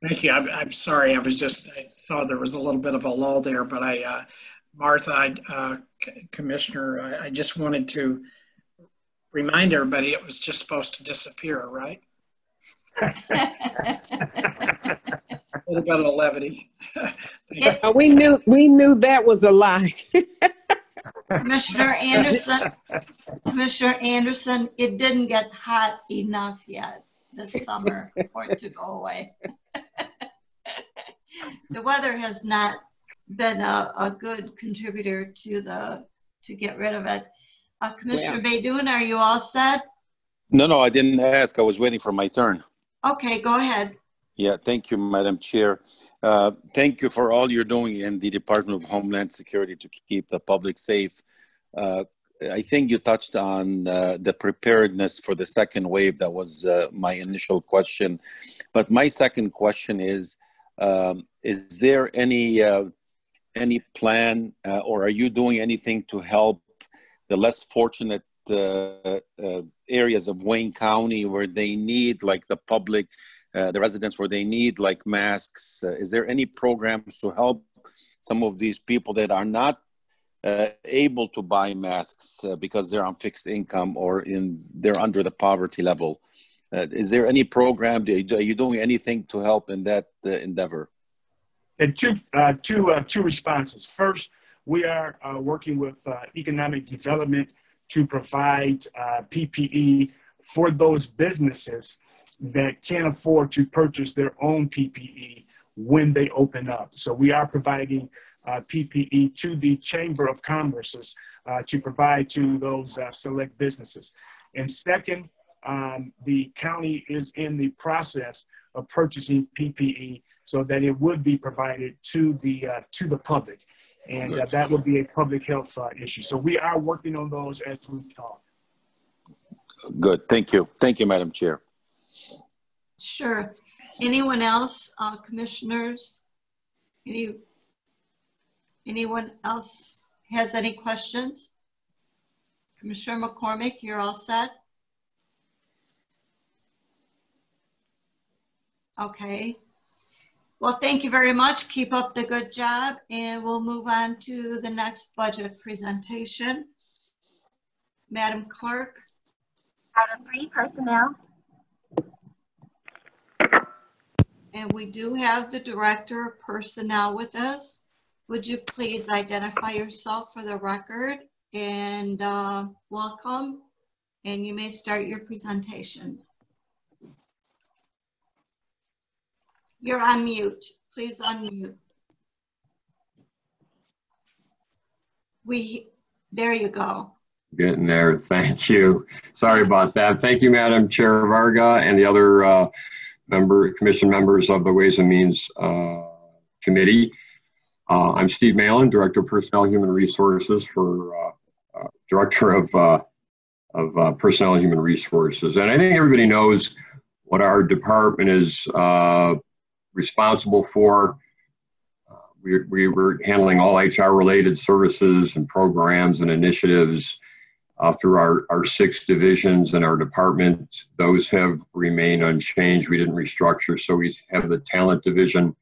thank you. I'm sorry. I thought there was a little bit of a lull there, but Martha, Commissioner, I just wanted to remind everybody it was just supposed to disappear, right? A little bit of levity. We knew that was a lie. Commissioner Anderson, it didn't get hot enough yet. this summer for it to go away. The weather has not been a good contributor to get rid of it. Commissioner Baydoun, are you all set? No, I didn't ask. I was waiting for my turn. Okay, go ahead. Yeah, thank you, Madam Chair. Thank you for all you're doing in the Department of Homeland Security to keep the public safe. I think you touched on the preparedness for the second wave. That was my initial question. But my second question is there any plan or are you doing anything to help the less fortunate areas of Wayne County where they need, like the public, the residents where they need like masks? Is there any programs to help some of these people that are not able to buy masks because they're on fixed income or they're under the poverty level? Is there any program? Are you doing anything to help in that endeavor? And two responses. First, we are working with economic development to provide PPE for those businesses that can't afford to purchase their own PPE when they open up. So we are providing PPE to the Chamber of Commerce to provide to those select businesses. And second, the county is in the process of purchasing PPE so that it would be provided to the public. And that would be a public health issue. So we are working on those as we talk. Good. Thank you. Thank you, Madam Chair. Sure. Anyone else, commissioners? Anyone else has any questions? Commissioner McCormick, you're all set? Okay. Well, thank you very much. Keep up the good job, and we'll move on to the next budget presentation. Madam Clerk. Item 3, personnel. And we do have the Director of Personnel with us. Would you please identify yourself for the record and welcome, and you may start your presentation. You're on mute. Please unmute. There you go. Getting there. Thank you. Sorry about that. Thank you, Madam Chair Varga and the other commission members of the Ways and Means Committee. I'm Steve Malin, Director of Personnel and Human Resources for Director of Personnel and Human Resources. And I think everybody knows what our department is responsible for. We were handling all HR related services and programs and initiatives through our 6 divisions in our department. Those have remained unchanged. We didn't restructure. So we have the talent division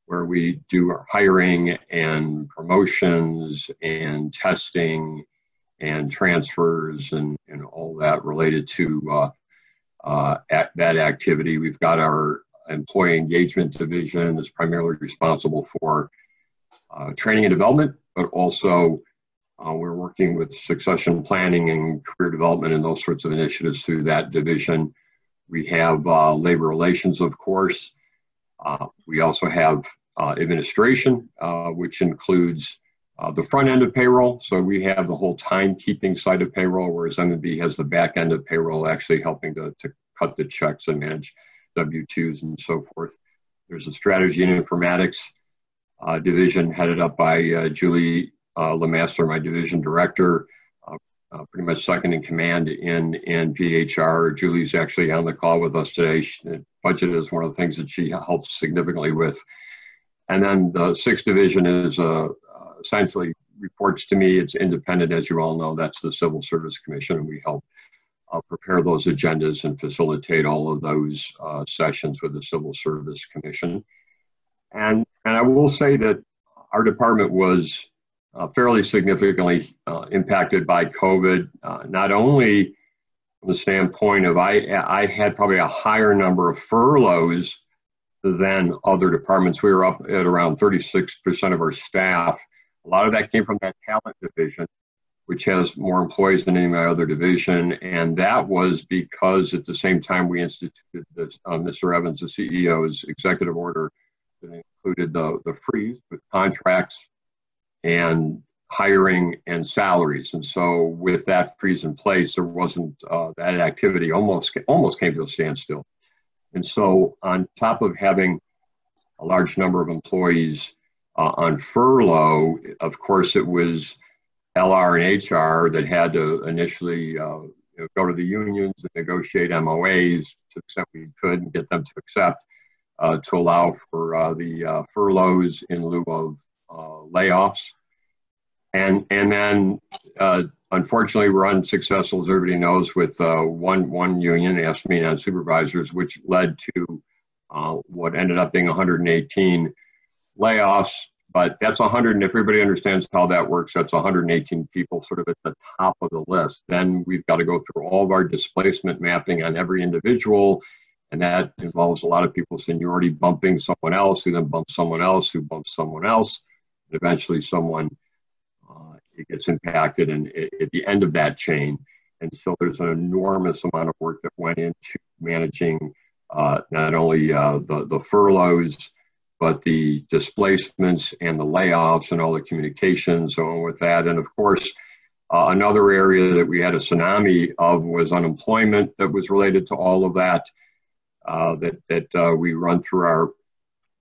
where we do our hiring and promotions and testing and transfers and all that related to that activity. We've got our employee engagement division is primarily responsible for training and development, but also we're working with succession planning and career development and those sorts of initiatives through that division. We have labor relations, of course. We also have administration, which includes the front end of payroll. So we have the whole timekeeping side of payroll, whereas M&B has the back end of payroll, actually helping to cut the checks and manage W-2s and so forth. There's a strategy and informatics division headed up by Julie Lemaster, my division director, pretty much second in command in PHR. Julie's actually on the call with us today. Budget is one of the things that she helps significantly with. And then the 6th division is essentially reports to me. It's independent, as you all know. That's the Civil Service Commission, and we help prepare those agendas and facilitate all of those sessions with the Civil Service Commission. And I will say that our department was fairly significantly impacted by COVID, not only from the standpoint of I had probably a higher number of furloughs than other departments. We were up at around 36% of our staff. A lot of that came from that talent division, which has more employees than any other division. And that was because at the same time we instituted this, Mr. Evans, the CEO's executive order that included the freeze with contracts and hiring and salaries. And so with that freeze in place, there wasn't, that activity almost came to a standstill. And so on top of having a large number of employees on furlough, of course, it was LR and HR that had to initially go to the unions and negotiate MOAs to the extent we could and get them to accept to allow for the furloughs in lieu of layoffs. And then, unfortunately, we're unsuccessful, as everybody knows, with one union, AFSCME non-supervisors, which led to what ended up being 118 layoffs. But that's 100, and if everybody understands how that works, that's 118 people sort of at the top of the list. Then we've got to go through all of our displacement mapping on every individual, and that involves a lot of people's seniority bumping someone else, who then bumps someone else, who bumps someone else, and eventually someone it gets impacted and at the end of that chain. And so there's an enormous amount of work that went into managing not only the furloughs, but the displacements and the layoffs and all the communications on with that. And of course, another area that we had a tsunami of was unemployment that was related to all of that, that we run through our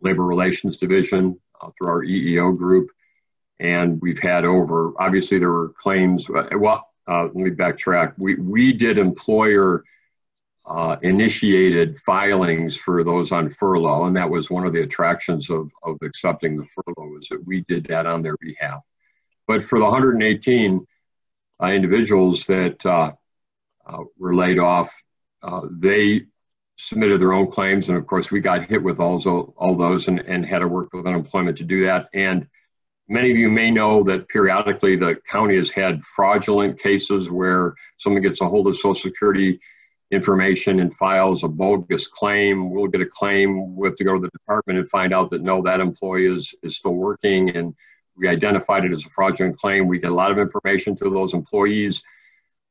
labor relations division, through our EEO group. And we've had over, obviously there were claims, let me backtrack. We did employer initiated filings for those on furlough, and that was one of the attractions of accepting the furlough, is that we did that on their behalf. But for the 118 individuals that were laid off, they submitted their own claims, and of course we got hit with all those and had to work with unemployment to do that. And many of you may know that periodically the county has had fraudulent cases where someone gets a hold of Social Security information and files a bogus claim. We'll get a claim, we have to go to the department and find out that no, that employee is still working, and we identified it as a fraudulent claim. We get a lot of information to those employees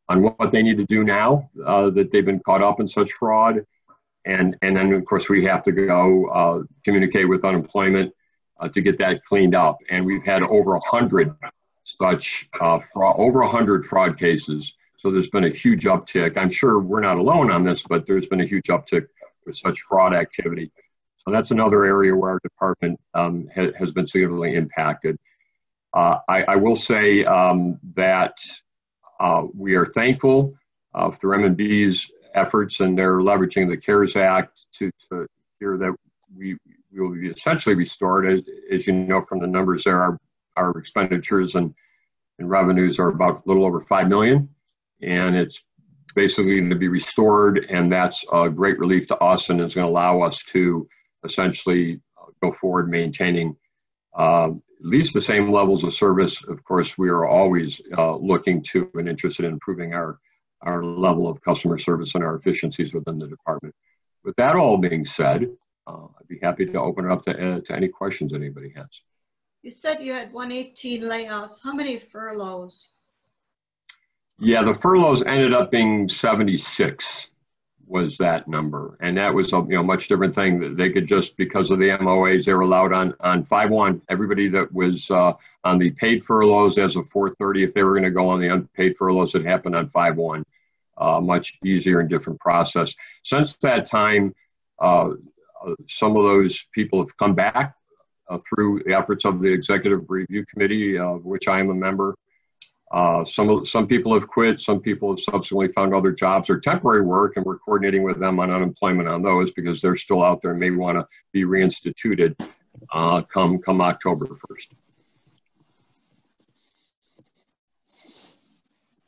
on what they need to do now that they've been caught up in such fraud. And then of course we have to go communicate with unemployment to get that cleaned up. And we've had over 100 such over 100 fraud cases. So there's been a huge uptick. I'm sure we're not alone on this, but there's been a huge uptick with such fraud activity. So that's another area where our department has been significantly impacted. I will say that we are thankful through M&B's efforts, and they're leveraging the CARES Act to hear that we will be essentially restored. As you know from the numbers there, our expenditures and revenues are about a little over $5 million. And it's basically going to be restored, and that's a great relief to us, and it's going to allow us to essentially go forward maintaining at least the same levels of service. Of course, we are always looking to and interested in improving our level of customer service and our efficiencies within the department. With that all being said, I'd be happy to open it up to any questions anybody has. You said you had 118 layoffs. How many furloughs? Yeah, the furloughs ended up being 76 was that number. And that was a much different thing. That they could just, because of the MOAs, they were allowed on 5/1. Everybody that was on the paid furloughs as of 4/30, if they were going to go on the unpaid furloughs, it happened on 5/1. Much easier and different process. Since that time, some of those people have come back through the efforts of the Executive Review Committee, of which I am a member. Some people have quit. Some people have subsequently found other jobs or temporary work, and we're coordinating with them on unemployment on those because they're still out there and maybe want to be reinstituted come October 1st.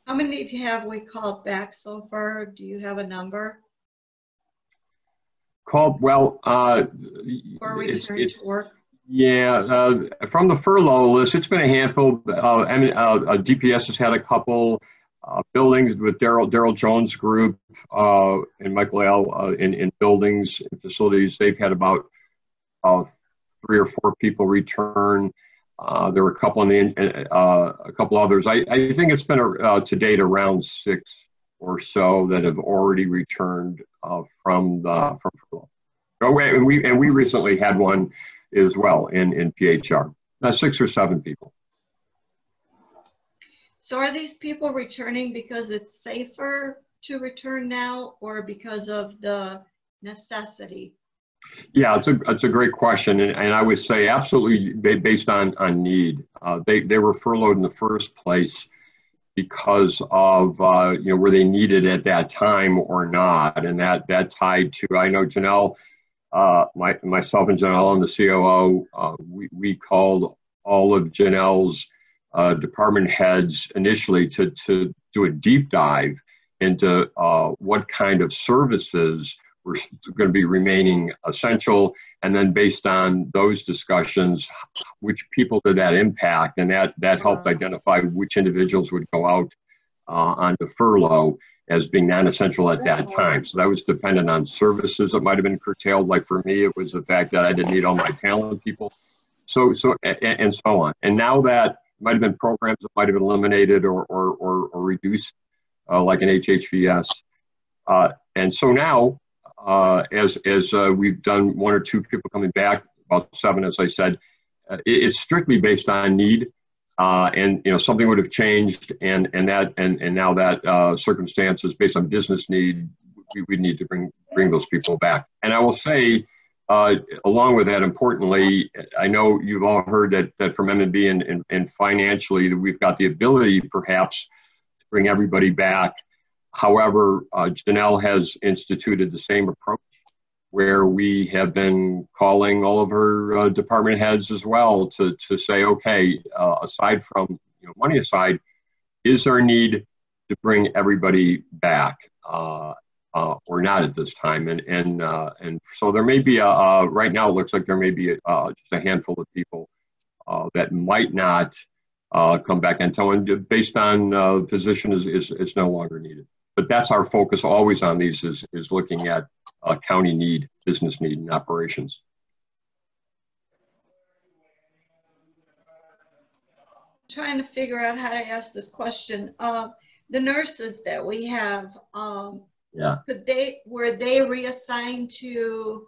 How many have we called back so far? Do you have a number? Or return to work? Yeah, from the furlough list, it's been a handful. DPS has had a couple buildings with Daryl Jones Group and Michael L. In buildings and facilities. They've had about 3 or 4 people return. There were a couple a couple others. I think it's been to date around 6 or so that have already returned from furlough. Oh, and we recently had one as well in PHR. 6 or 7 people. So are these people returning because it's safer to return now, or because of the necessity? Yeah, it's a great question, and I would say absolutely based on need. They were furloughed in the first place because of were they needed at that time or not, and that tied to, I know Janelle, myself and Janelle and the COO, we called all of Janelle's department heads initially to do a deep dive into what kind of services were going to be remaining essential, and then based on those discussions, which people did that impact, and that helped identify which individuals would go out onto furlough as being non-essential at that time. So that was dependent on services that might have been curtailed. Like for me, it was the fact that I didn't need all my talent people, so and so on. And now that might have been programs that might have been eliminated or reduced, like an HHVS. And so now, as we've done 1 or 2 people coming back, about 7, as I said, it's strictly based on need, and something would have changed, and now that circumstances based on business need, we need to bring those people back. And I will say, along with that, importantly, I know you've all heard that from M&B and financially that we've got the ability perhaps to bring everybody back. However, Janelle has instituted the same approach where we have been calling all of her department heads as well to say, okay, aside from money aside, is there a need to bring everybody back or not at this time? And so there may be right now it looks like there may be just a handful of people that might not come back until, and based on position is no longer needed. But that's our focus always on these is looking at county need, business need, and operations. Trying to figure out how to ask this question. The nurses that we have, were they reassigned to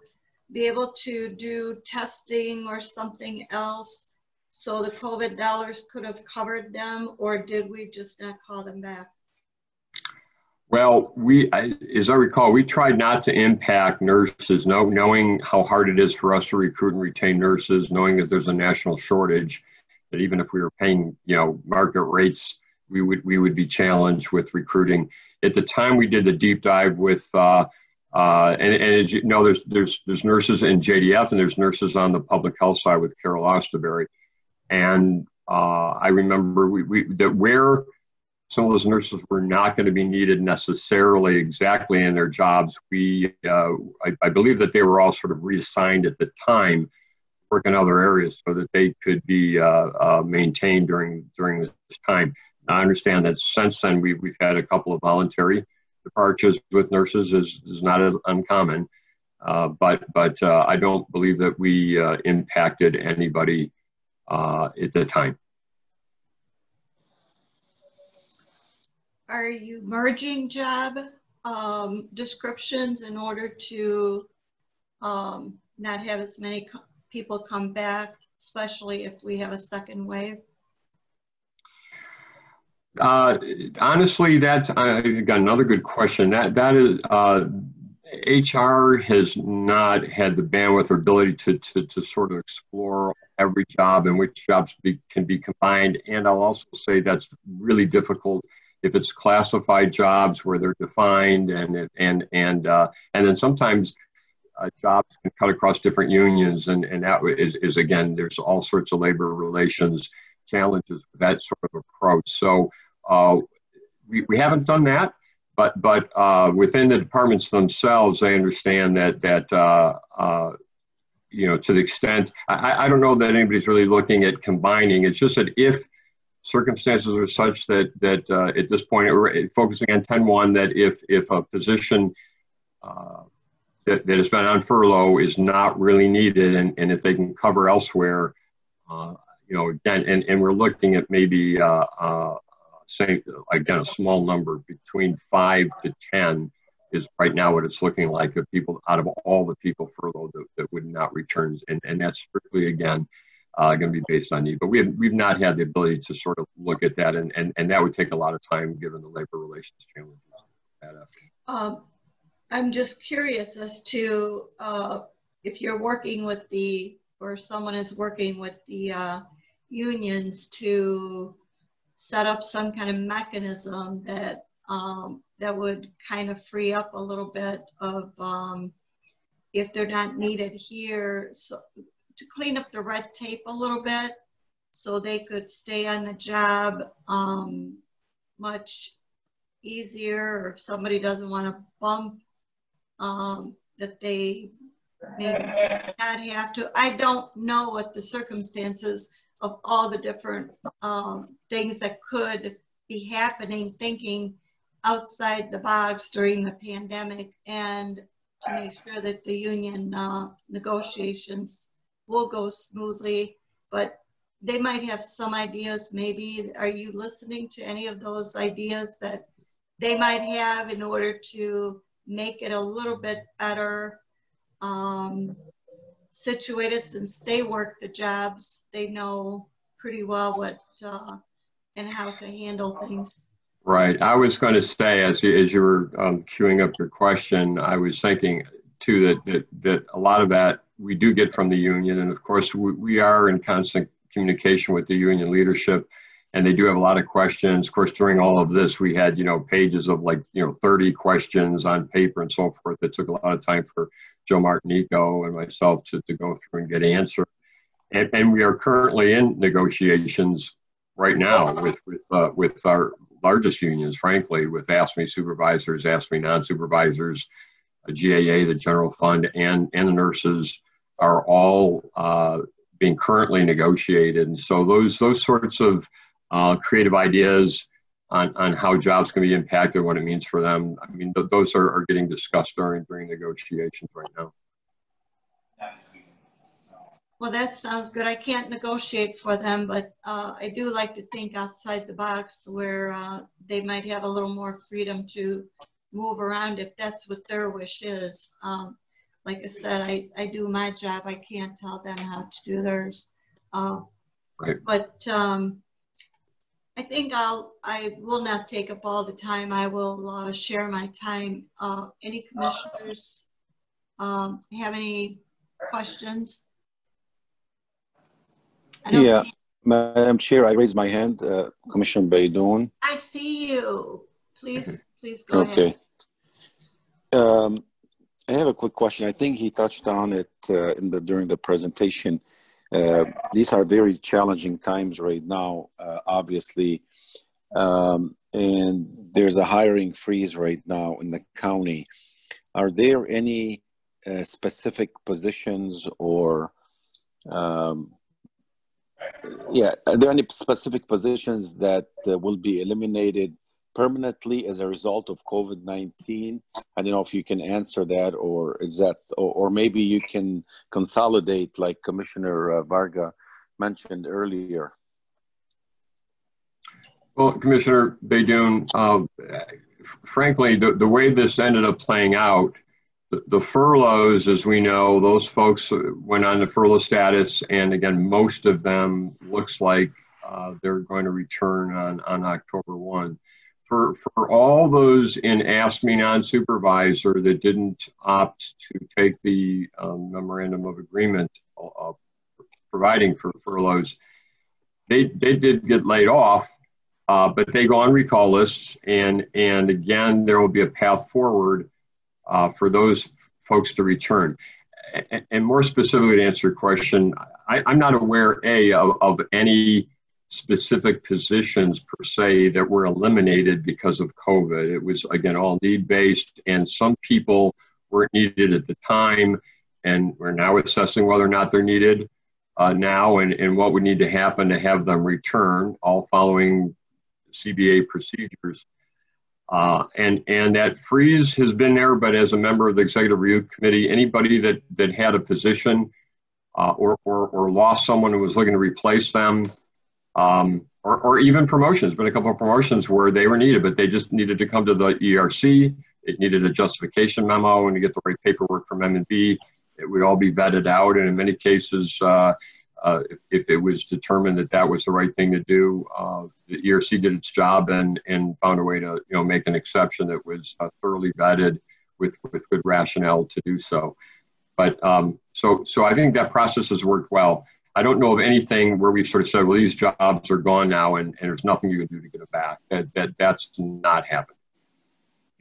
be able to do testing or something else so the COVID dollars could have covered them, or did we just not call them back? Well, as I recall, we tried not to impact nurses, knowing how hard it is for us to recruit and retain nurses, knowing that there's a national shortage, that even if we were paying, market rates, we would be challenged with recruiting. At the time we did the deep dive with, and as you know, there's nurses in JDF and there's nurses on the public health side with Carol Osterberry. And I remember that where some of those nurses were not going to be needed necessarily exactly in their jobs, I believe that they were all sort of reassigned at the time, work in other areas so that they could be maintained during this time. Now, I understand that since then we've had a couple of voluntary departures with nurses is not as uncommon, but I don't believe that we impacted anybody at the time. Are you merging job descriptions in order to not have as many people come back, especially if we have a second wave? Honestly, that's got another good question. That is HR has not had the bandwidth or ability to sort of explore every job and which jobs can be combined. And I'll also say that's really difficult if it's classified jobs where they're defined, and then sometimes jobs can cut across different unions, and that is again, there's all sorts of labor relations challenges with that sort of approach. So we haven't done that, but within the departments themselves, they understand that to the extent, I don't know that anybody's really looking at combining. It's just that if circumstances are such that at this point, we're focusing on 10-1, that if a position that has been on furlough is not really needed, and if they can cover elsewhere, you know, again, and we're looking at maybe, say, again, a small number between 5 to 10 is right now what it's looking like of people out of all the people furloughed that would not return. And that's strictly, again, going to be based on need. But we've not had the ability to sort of look at that. And that would take a lot of time given the labor relations challenges. I'm just curious as to if you're working with or someone is working with the unions to set up some kind of mechanism that that would kind of free up a little bit of if they're not needed here, so to clean up the red tape a little bit so they could stay on the job much easier, or if somebody doesn't want to bump that they maybe not have to. I don't know what the circumstances of all the different things that could be happening, thinking outside the box during the pandemic, and to make sure that the union negotiations will go smoothly. But they might have some ideas. Maybe, are you listening to any of those ideas that they might have in order to make it a little bit better situated, since they work the jobs? They know pretty well what and how to handle things. Right. I was going to say, as you were queuing up your question, I was thinking too that a lot of that we do get from the union, and of course we are in constant communication with the union leadership, and they do have a lot of questions. Of course, during all of this, we had, you know, pages of 30 questions on paper and so forth. That took a lot of time for Joe Martinico and myself to go through and get answered. And we are currently in negotiations right now with our largest unions, frankly, with AFSCME supervisors, AFSCME non-supervisors, GAA, the general fund, and the nurses are all being currently negotiated. And so those sorts of creative ideas on how jobs can be impacted, what it means for them, I mean, those are getting discussed during negotiations right now. Well, that sounds good. I can't negotiate for them, but I do like to think outside the box where they might have a little more freedom to move around if that's what their wish is. Like I said, I do my job. I can't tell them how to do theirs. Right. But I think I will not take up all the time. I will share my time. Any commissioners have any questions? Yeah, Madam Chair, I raised my hand. Commissioner Baidoun. I see you. Please go ahead. Okay. I have a quick question. I think he touched on it during the presentation. These are very challenging times right now, obviously, and there's a hiring freeze right now in the county. Are there any specific positions or are there any specific positions that will be eliminated permanently as a result of COVID-19? I don't know if you can answer that, or is that, or maybe you can consolidate like Commissioner Varga mentioned earlier. Well, Commissioner Baidoun, frankly, the way this ended up playing out, the furloughs, as we know, those folks went on to furlough status, and again, most of them looks like they're going to return on October 1. For all those in AFSCME non-supervisor that didn't opt to take the memorandum of agreement providing for furloughs, they did get laid off, but they go on recall lists, and again, there will be a path forward for those folks to return. And more specifically, to answer your question, I'm not aware, of any specific positions per se that were eliminated because of COVID. It was, again, all need-based, and some people weren't needed at the time, and we're now assessing whether or not they're needed now, and what would need to happen to have them return, all following CBA procedures. And that freeze has been there, but as a member of the Executive Review Committee, anybody that had a position or lost someone who was looking to replace them, or even promotions. Been a couple of promotions where they were needed, but they just needed to come to the ERC. It needed a justification memo and to get the right paperwork from M&B. It would all be vetted out, and in many cases, if it was determined that that was the right thing to do, the ERC did its job and found a way to make an exception that was thoroughly vetted with good rationale to do so. But so I think that process has worked well. I don't know of anything where we've sort of said, well, these jobs are gone now and there's nothing you can do to get it back. That's not happened.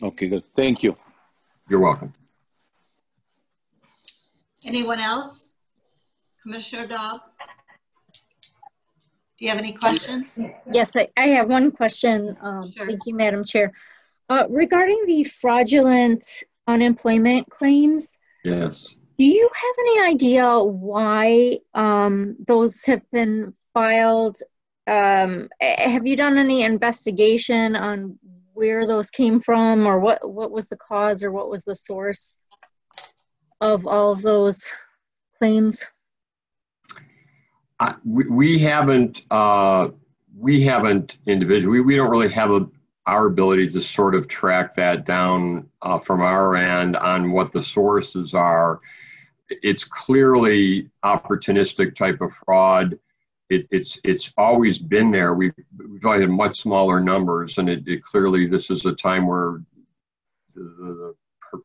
Okay, good. Thank you. You're welcome. Anyone else? Commissioner Dobb? Do you have any questions? Yes, I have one question. Sure. Thank you, Madam Chair. Regarding the fraudulent unemployment claims, yes. Do you have any idea why those have been filed? Have you done any investigation on where those came from, or what was the cause, or what was the source of all of those claims? We haven't individually. We don't really have our ability to sort of track that down from our end on what the sources are. It's clearly opportunistic type of fraud. It's always been there. We've always had much smaller numbers, and it clearly this is a time where the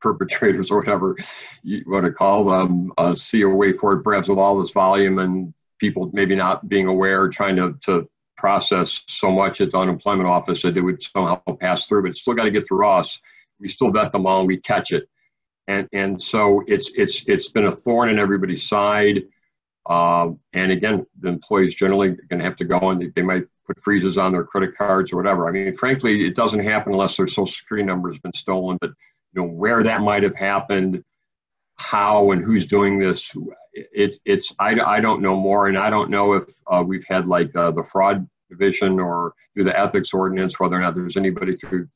perpetrators or whatever you want to call them see a way forward, perhaps with all this volume and people maybe not being aware, trying to process so much at the unemployment office that they would somehow pass through, but it's still got to get through us. We still vet them all and we catch it. And so it's been a thorn in everybody's side. And again, the employees generally are going to have to go and they might put freezes on their credit cards or whatever. I mean, frankly, it doesn't happen unless their social security number has been stolen, but where that might have happened, how and who's doing this, I don't know more. And I don't know if we've had like the fraud division or through the ethics ordinance, whether or not there's anybody through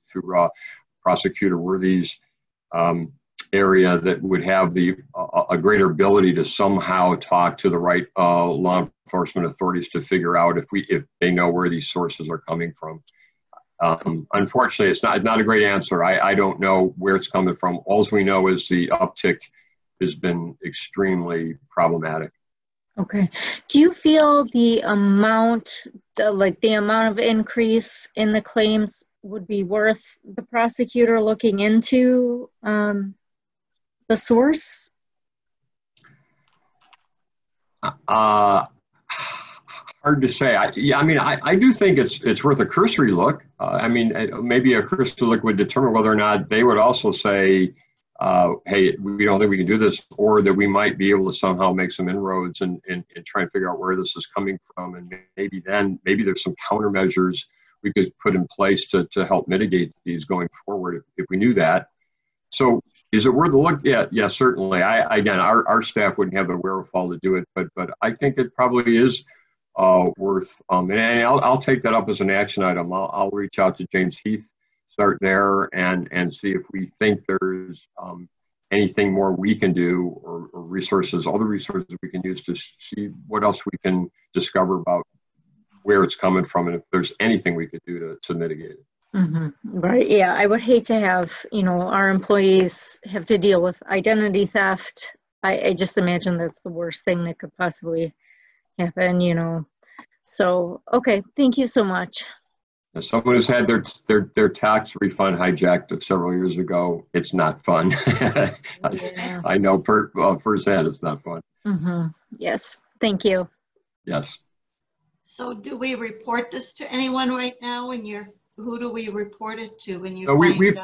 Prosecutor Worthy's area that would have a greater ability to somehow talk to the right law enforcement authorities to figure out if they know where these sources are coming from. Unfortunately, it's not a great answer. I don't know where it's coming from. All we know is the uptick has been extremely problematic. Okay. Do you feel the amount of increase in the claims would be worth the prosecutor looking into the source? Hard to say. I do think it's worth a cursory look. Maybe a cursory look would determine whether or not they would also say, hey, we don't think we can do this, or that we might be able to somehow make some inroads and try and figure out where this is coming from. And maybe there's some countermeasures we could put in place to help mitigate these going forward if we knew that. So is it worth a look? Yeah, certainly. Our staff wouldn't have the wherewithal to do it, but I think it probably is worth, and I'll take that up as an action item. I'll reach out to James Heath, start there, and see if we think there's anything more we can do, or other resources we can use to see what else we can discover about where it's coming from, and if there's anything we could do to mitigate it. Mm-hmm. Right. Yeah, I would hate to have our employees have to deal with identity theft. I just imagine that's the worst thing that could possibly happen. So okay, thank you so much. As someone who's had their tax refund hijacked several years ago, it's not fun. Yeah. I know firsthand it's not fun. Mm-hmm. Yes. Thank you. Yes. So do we report this to anyone right now? Who do we report it to when you we've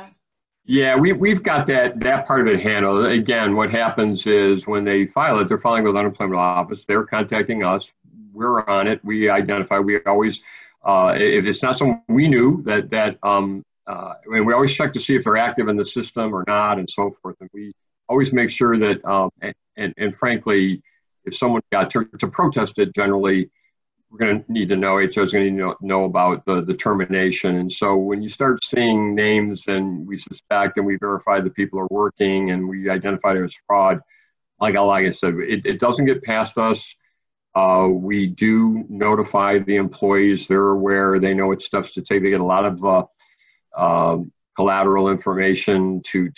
got that part of it handled. Again, what happens is when they file it, they're filing with unemployment office. They're contacting us. We're on it. We identify. We always, if it's not someone we knew, we always check to see if they're active in the system or not, and so forth. And we always make sure that, and frankly, if someone got to protest it, generally, we're going to need to know, HR is going to need to know about the termination. And so when you start seeing names and we suspect and we verify that people are working and we identify it as fraud, like I said, it doesn't get past us. We do notify the employees. They're aware. They know what steps to take. They get a lot of collateral information to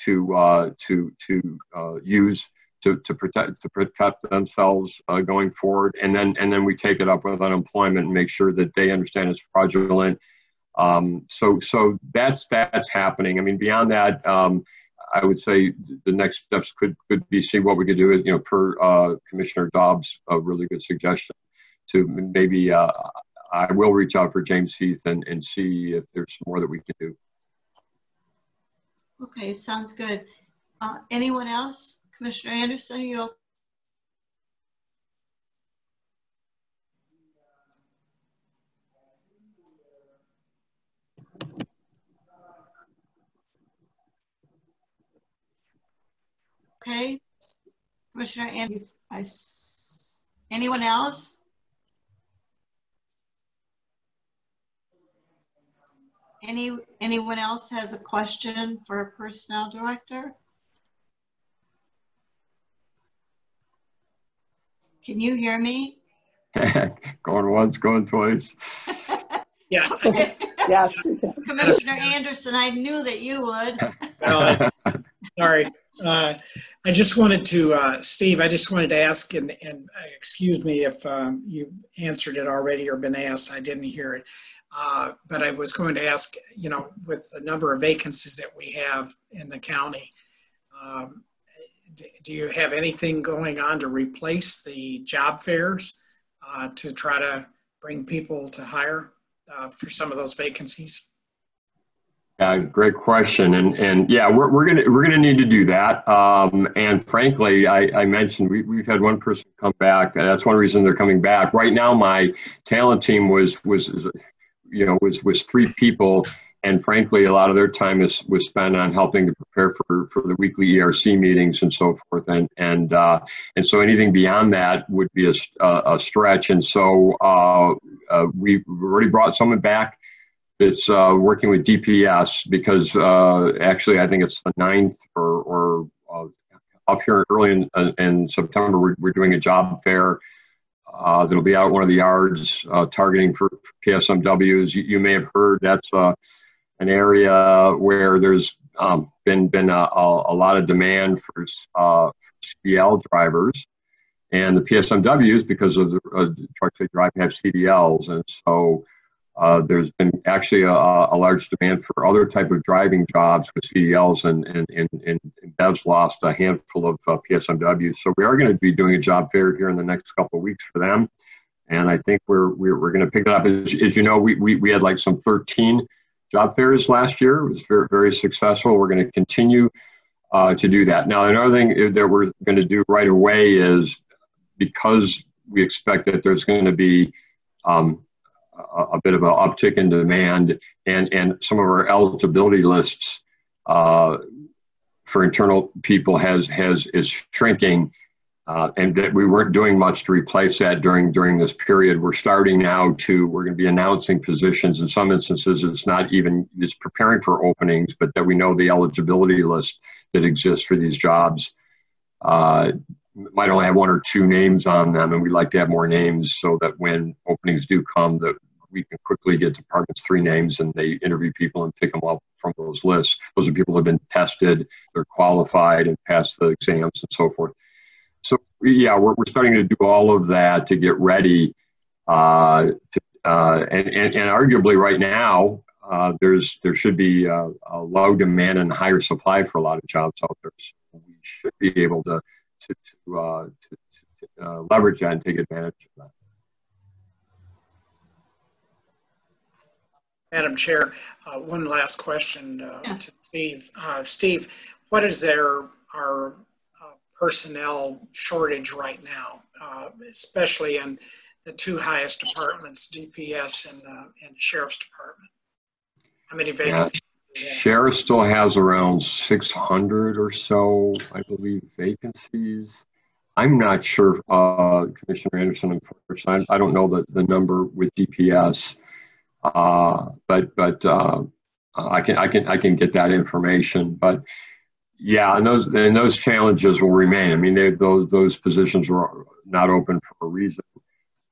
use to protect themselves going forward. And then we take it up with unemployment and make sure that they understand it's fraudulent. So that's happening. I mean, beyond that, I would say the next steps could be see what we could do, per Commissioner Dobbs, a really good suggestion to maybe, I will reach out for James Heath and see if there's more that we can do. Okay, sounds good. Anyone else? Commissioner Anderson, you okay? Commissioner Anderson, anyone else? Anyone else has a question for Personnel Director? Can you hear me? Going once, going twice. Yeah. Yes. Commissioner Anderson, I knew that you would. Sorry. I just wanted to, Steve, I just wanted to ask, and excuse me if you've answered it already or been asked, I didn't hear it. But I was going to ask, with the number of vacancies that we have in the county, do you have anything going on to replace the job fairs to try to bring people to hire for some of those vacancies? Yeah, great question, and yeah, we're gonna need to do that. And frankly, I mentioned we've had one person come back. That's one reason they're coming back. Right now, my talent team was 3 people. And frankly, a lot of their time was spent on helping to prepare for the weekly ERC meetings and so forth. And so anything beyond that would be a stretch. And so we've already brought someone back that's working with DPS because actually I think it's the 9th or up here early in September, we're doing a job fair. That'll be out at one of the yards targeting for PSMWs. You may have heard that's an area where there's been a lot of demand for CDL drivers, and the PSMWs, because of the trucks they drive, have CDLs, and so there's been actually a large demand for other type of driving jobs with CDLs, and Bev's lost a handful of PSMWs. So we are going to be doing a job fair here in the next couple of weeks for them, and I think we're going to pick it up. As you know, we had like some 13 job fairs last year. It was very, very successful. We're going to continue to do that. Now, another thing that we're going to do right away is, because we expect that there's going to be a bit of an uptick in demand, and some of our eligibility lists for internal people is shrinking, and that we weren't doing much to replace that during this period. We're starting now we're going to be announcing positions. In some instances, it's preparing for openings, but that we know the eligibility list that exists for these jobs might only have 1 or 2 names on them, and we'd like to have more names so that when openings do come, that we can quickly get departments 3 names and they interview people and pick them up from those lists. Those are people who have been tested, they're qualified and passed the exams and so forth. So yeah, we're starting to do all of that to get ready. And arguably right now, there should be a low demand and higher supply for a lot of jobs out there. So we should be able to leverage that and take advantage of that. Madam Chair, one last question to Steve. Steve, what is our personnel shortage right now, especially in the 2 highest departments, DPS and Sheriff's Department? How many vacancies? Yeah. Sheriff still has around 600 or so, I believe, vacancies. I'm not sure, Commissioner Anderson, unfortunately, I don't know the number with DPS, but I can get that information. But Yeah, and those challenges will remain. I mean, those positions were not open for a reason,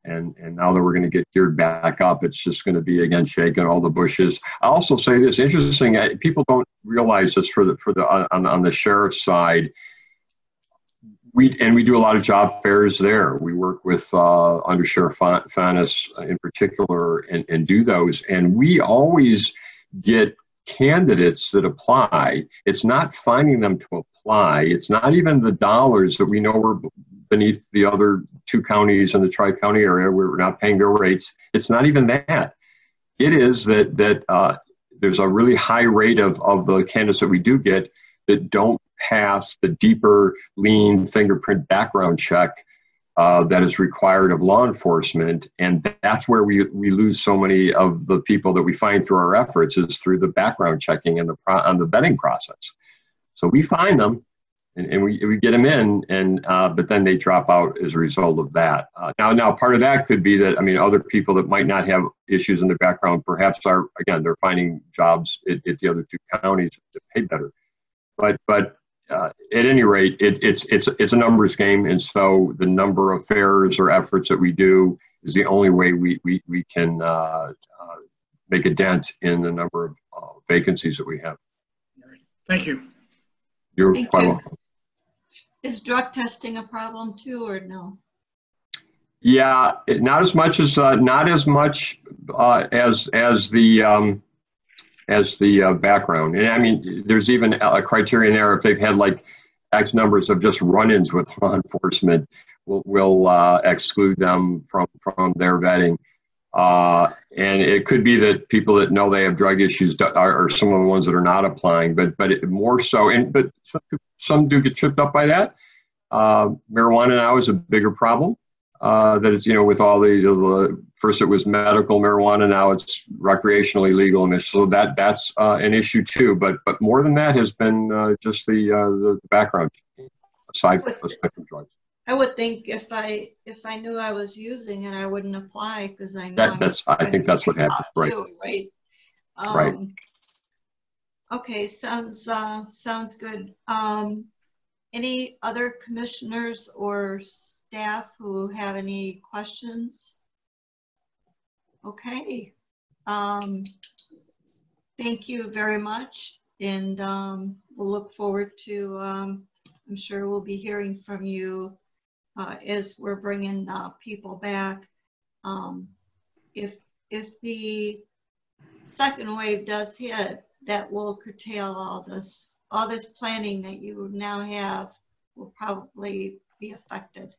and now that we're going to get geared back up, it's just going to be again shaking all the bushes. I also say this interesting: people don't realize this on the sheriff's side. We do a lot of job fairs there. We work with Under Sheriff Fanis in particular and do those, and we always get candidates that apply. It's not finding them to apply. It's not even the dollars that we know we're beneath the other two counties in the Tri-County area where we're not paying their rates. It's not even that. It is that there's a really high rate of the candidates that we do get that don't pass the deeper lean fingerprint background check that is required of law enforcement. And that's where we lose so many of the people that we find through our efforts, is through the background checking and on the vetting process. So we find them and we get them in, but then they drop out as a result of that. Now part of that could be that, I mean, other people that might not have issues in their background perhaps they're finding jobs at the other two counties that pay better. But at any rate, it's a numbers game, and so the number of fairs or efforts that we do is the only way we can make a dent in the number of vacancies that we have. Thank you. You're quite welcome. Is drug testing a problem too, or no? Yeah, not as much as the background. And I mean, there's even a criterion there. If they've had like X numbers of just run-ins with law enforcement, we'll exclude them from their vetting. And it could be that people that know they have drug issues are some of the ones that are not applying, but more so, but some do get tripped up by that. Marijuana now is a bigger problem. That is, with all the first it was medical marijuana, now it's recreationally legal, and so that's an issue too. But more than that has been just the background aside from the spectrum drugs. I would think if I knew I was using it, I wouldn't apply because I know I think that's what happens, right? Too, right. Right. Okay, sounds good. Any other commissioners or staff who have any questions? Okay. Thank you very much, and we'll look forward to, I'm sure we'll be hearing from you as we're bringing people back. If the second wave does hit, that will curtail all this planning that you now have will probably be affected.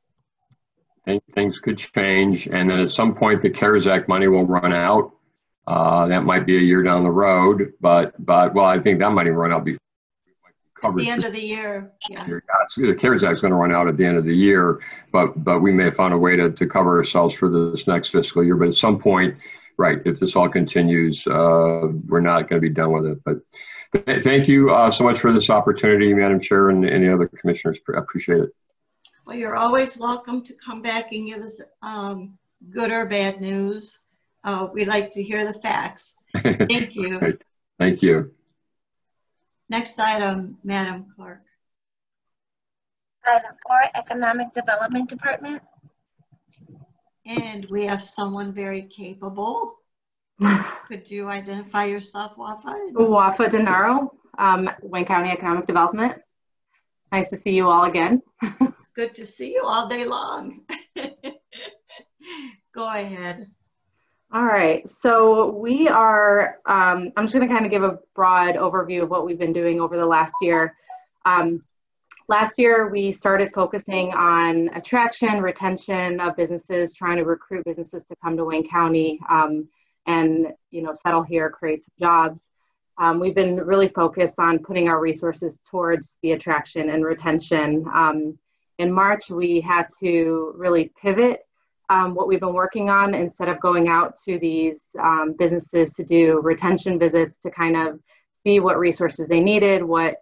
Things could change, and then at some point the CARES Act money will run out. That might be a year down the road, but well, I think that might even run out before at the end of the year. Yeah. The CARES Act is going to run out at the end of the year, but we may have found a way to cover ourselves for this next fiscal year. But at some point, right, if this all continues, we're not going to be done with it. But thank you so much for this opportunity, Madam Chair, and any other commissioners. I appreciate it. Well, you're always welcome to come back and give us good or bad news. We like to hear the facts. Thank you. Right. Thank you. Next item, Madam Clerk. Item 4, Economic Development Department. And we have someone very capable. Could you identify yourself, Wafa? Wafa Denaro, Wayne County Economic Development. Nice to see you all again. It's good to see you all day long. Go ahead. All right, so we are, I'm just gonna kind of give a broad overview of what we've been doing over the last year. Last year, we started focusing on attraction, retention of businesses, trying to recruit businesses to come to Wayne County and settle here, create some jobs. We've been really focused on putting our resources towards the attraction and retention. In March, we had to really pivot what we've been working on. Instead of going out to these businesses to do retention visits to kind of see what resources they needed, what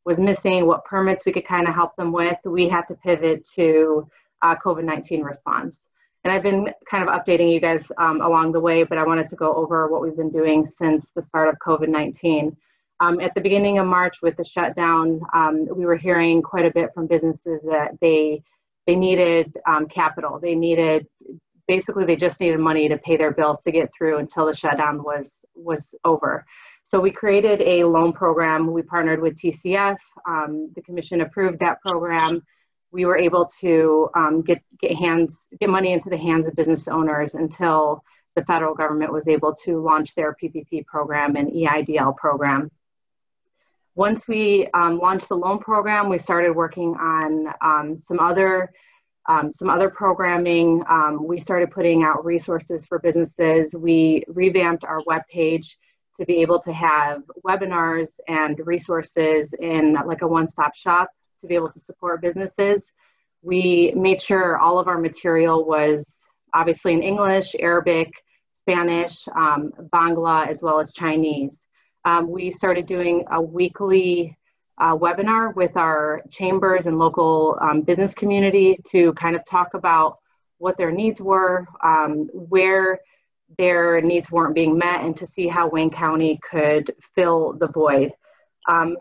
was missing, what permits we could kind of help them with, we had to pivot to COVID-19 response. And I've been kind of updating you guys along the way, but I wanted to go over what we've been doing since the start of COVID-19. At the beginning of March with the shutdown, we were hearing quite a bit from businesses that they needed capital. They needed, basically they just needed money to pay their bills to get through until the shutdown was over. So we created a loan program. We partnered with TCF. The commission approved that program. We were able to get money into the hands of business owners until the federal government was able to launch their PPP program and EIDL program. Once we launched the loan program, we started working on some other programming. We started putting out resources for businesses. We revamped our webpage to be able to have webinars and resources in like a one-stop shop to be able to support businesses. We made sure all of our material was obviously in English, Arabic, Spanish, Bangla, as well as Chinese. We started doing a weekly webinar with our chambers and local business community to kind of talk about what their needs were, where their needs weren't being met, and to see how Wayne County could fill the void.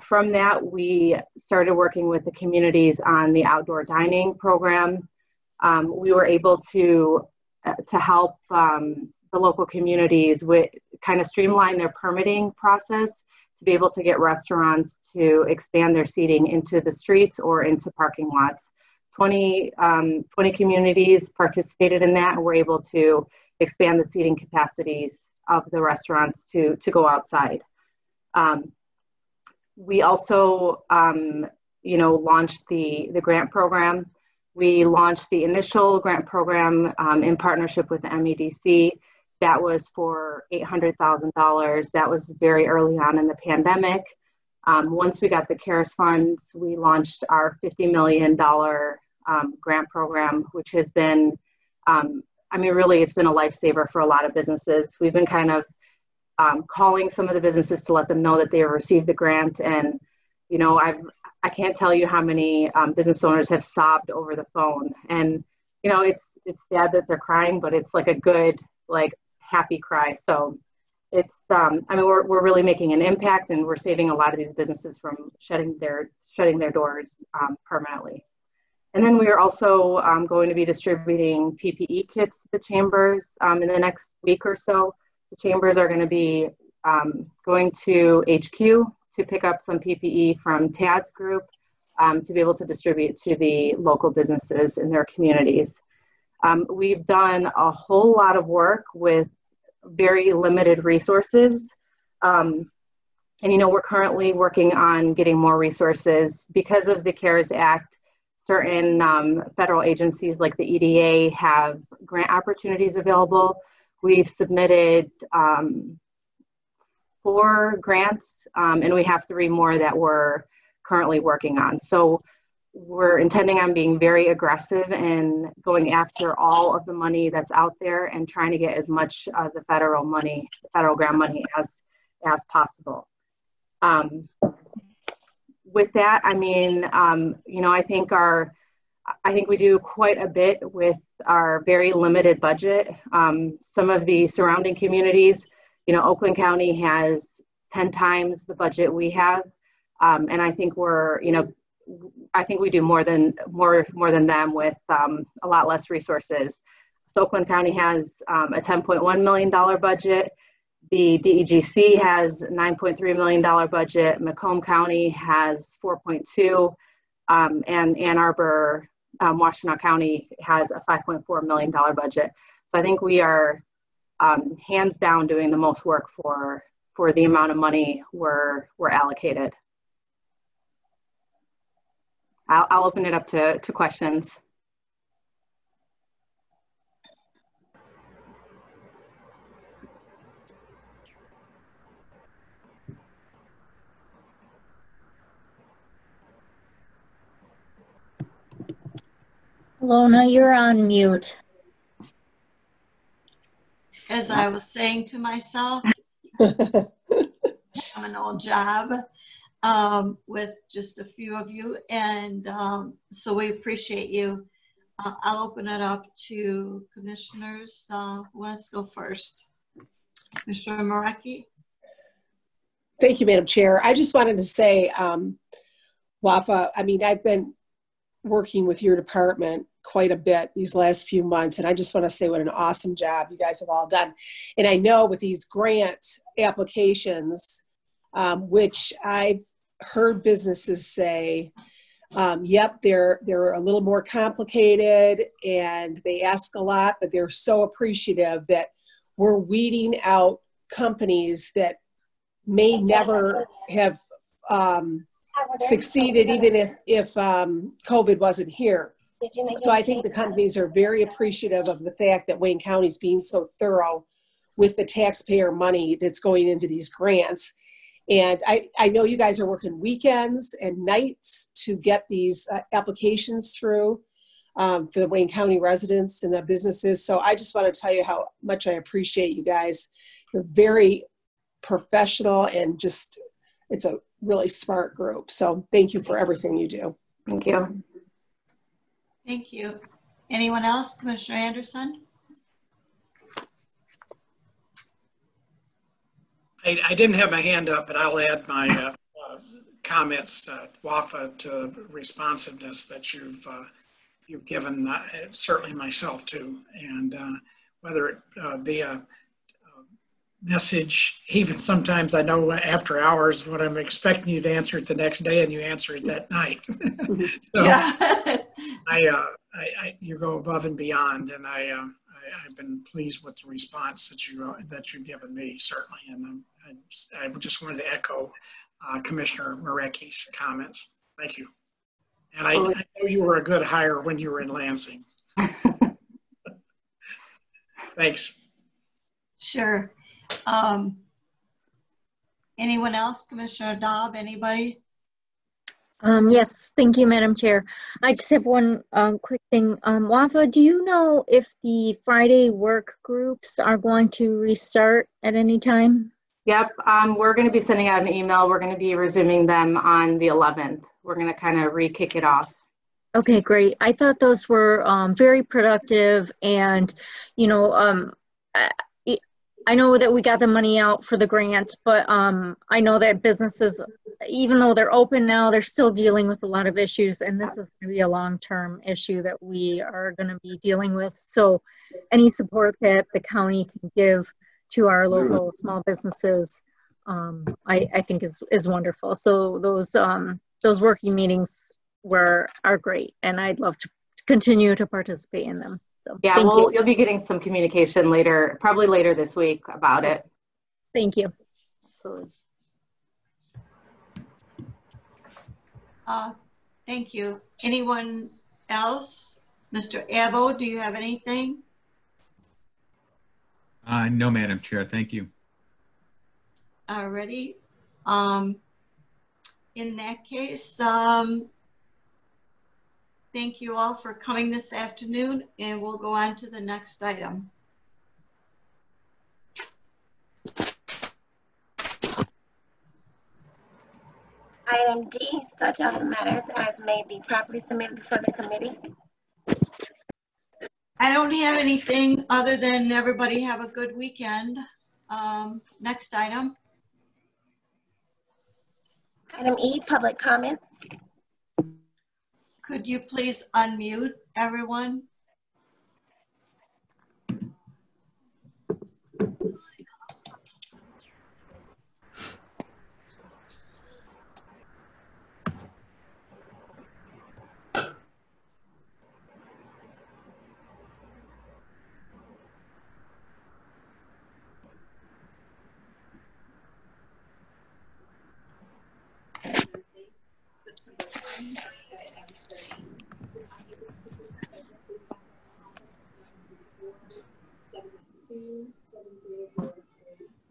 From that, we started working with the communities on the outdoor dining program. We were able to help the local communities with kind of streamline their permitting process to be able to get restaurants to expand their seating into the streets or into parking lots. 20 communities participated in that and were able to expand the seating capacities of the restaurants to go outside. We also, launched the grant program. We launched the initial grant program in partnership with the MEDC. That was for $800,000. That was very early on in the pandemic. Once we got the CARES funds, we launched our $50 million grant program, which has been, really, it's been a lifesaver for a lot of businesses. We've been kind of calling some of the businesses to let them know that they have received the grant. And, I can't tell you how many business owners have sobbed over the phone. And, it's sad that they're crying, but it's like a good, happy cry. So it's, we're really making an impact, and we're saving a lot of these businesses from shutting their doors permanently. And then we are also going to be distributing PPE kits to the chambers in the next week or so. The chambers are going to be going to HQ to pick up some PPE from TAD's group to be able to distribute to the local businesses in their communities. We've done a whole lot of work with very limited resources. And, we're currently working on getting more resources. Because of the CARES Act, certain federal agencies like the EDA have grant opportunities available. We've submitted 4 grants, and we have 3 more that we're currently working on. So we're intending on being very aggressive and going after all of the money that's out there and trying to get as much of the federal grant money as possible. With that, I think we do quite a bit with our very limited budget. Some of the surrounding communities, Oakland County has 10 times the budget we have. And I think we do more than them with a lot less resources. So Oakland County has a $10.1 million budget. The DEGC has $9.3 million budget. Macomb County has 4.2, and Ann Arbor, Washtenaw County has a $5.4 million budget. So I think we are hands down doing the most work for the amount of money we're allocated. I'll open it up to questions. Lona, you're on mute. As I was saying to myself, I'm an old job with just a few of you, and so we appreciate you. I'll open it up to commissioners. Who wants to go first? Commissioner Marecki? Thank you, Madam Chair. I just wanted to say, Wafa, I mean, I've been working with your department quite a bit these last few months, and I just want to say what an awesome job you guys have all done. And I know with these grant applications, which I've heard businesses say, yep, they're a little more complicated and they ask a lot, but they're so appreciative that we're weeding out companies that may never have succeeded even if COVID wasn't here. So I think the companies are very appreciative of the fact that Wayne County is being so thorough with the taxpayer money that's going into these grants. And I know you guys are working weekends and nights to get these applications through for the Wayne County residents and the businesses. So I just want to tell you how much I appreciate you guys. You're very professional and just, it's a really smart group. So thank you for everything you do. Thank you. Thank you. Anyone else? Commissioner Anderson? I didn't have my hand up, but I'll add my comments, Wafa, to responsiveness that you've given, certainly myself too. And whether it be a message, even sometimes I know after hours when I'm expecting you to answer it the next day and you answer it that night. So yeah. You go above and beyond, and I've been pleased with the response that you've given me, certainly. And I just wanted to echo Commissioner Marecki's comments. Thank you. And I know you were a good hire when you were in Lansing. Thanks. Sure. Anyone else? Commissioner Dobb, anybody? Yes, thank you, Madam Chair. I just have one quick thing. Wafa, do you know if the Friday work groups are going to restart at any time? Yep, we're going to be sending out an email. We're going to be resuming them on the 11th. We're going to kind of re-kick it off. Okay, great. I thought those were very productive, and you know, I know that we got the money out for the grant, but I know that businesses, even though they're open now, they're still dealing with a lot of issues, and this is going to be a long-term issue that we are going to be dealing with. So any support that the county can give to our local small businesses, I think is wonderful. So those working meetings are great, and I'd love to continue to participate in them. So yeah, you'll be getting some communication later, probably later this week about it. Thank you. Absolutely. Thank you. Anyone else? Mr. Abo, do you have anything? No, Madam Chair. Thank you. Alrighty. In that case, thank you all for coming this afternoon, and we'll go on to the next item. Item D, such other matters as may be properly submitted before the committee. I don't have anything other than everybody have a good weekend. Next item. Item E, public comments. Could you please unmute everyone?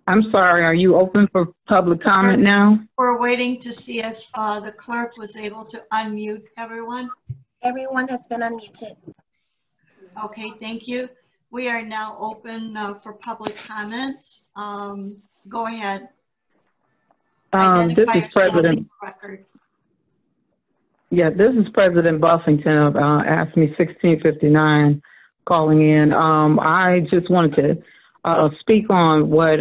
I'm sorry, are you open for public comment now? We're waiting to see if the clerk was able to unmute everyone. Everyone has been unmuted. Okay, thank you. We are now open for public comments. Go ahead. This is President. Yeah, this is President Buffington of AFSCME 1659 calling in. I just wanted to speak on what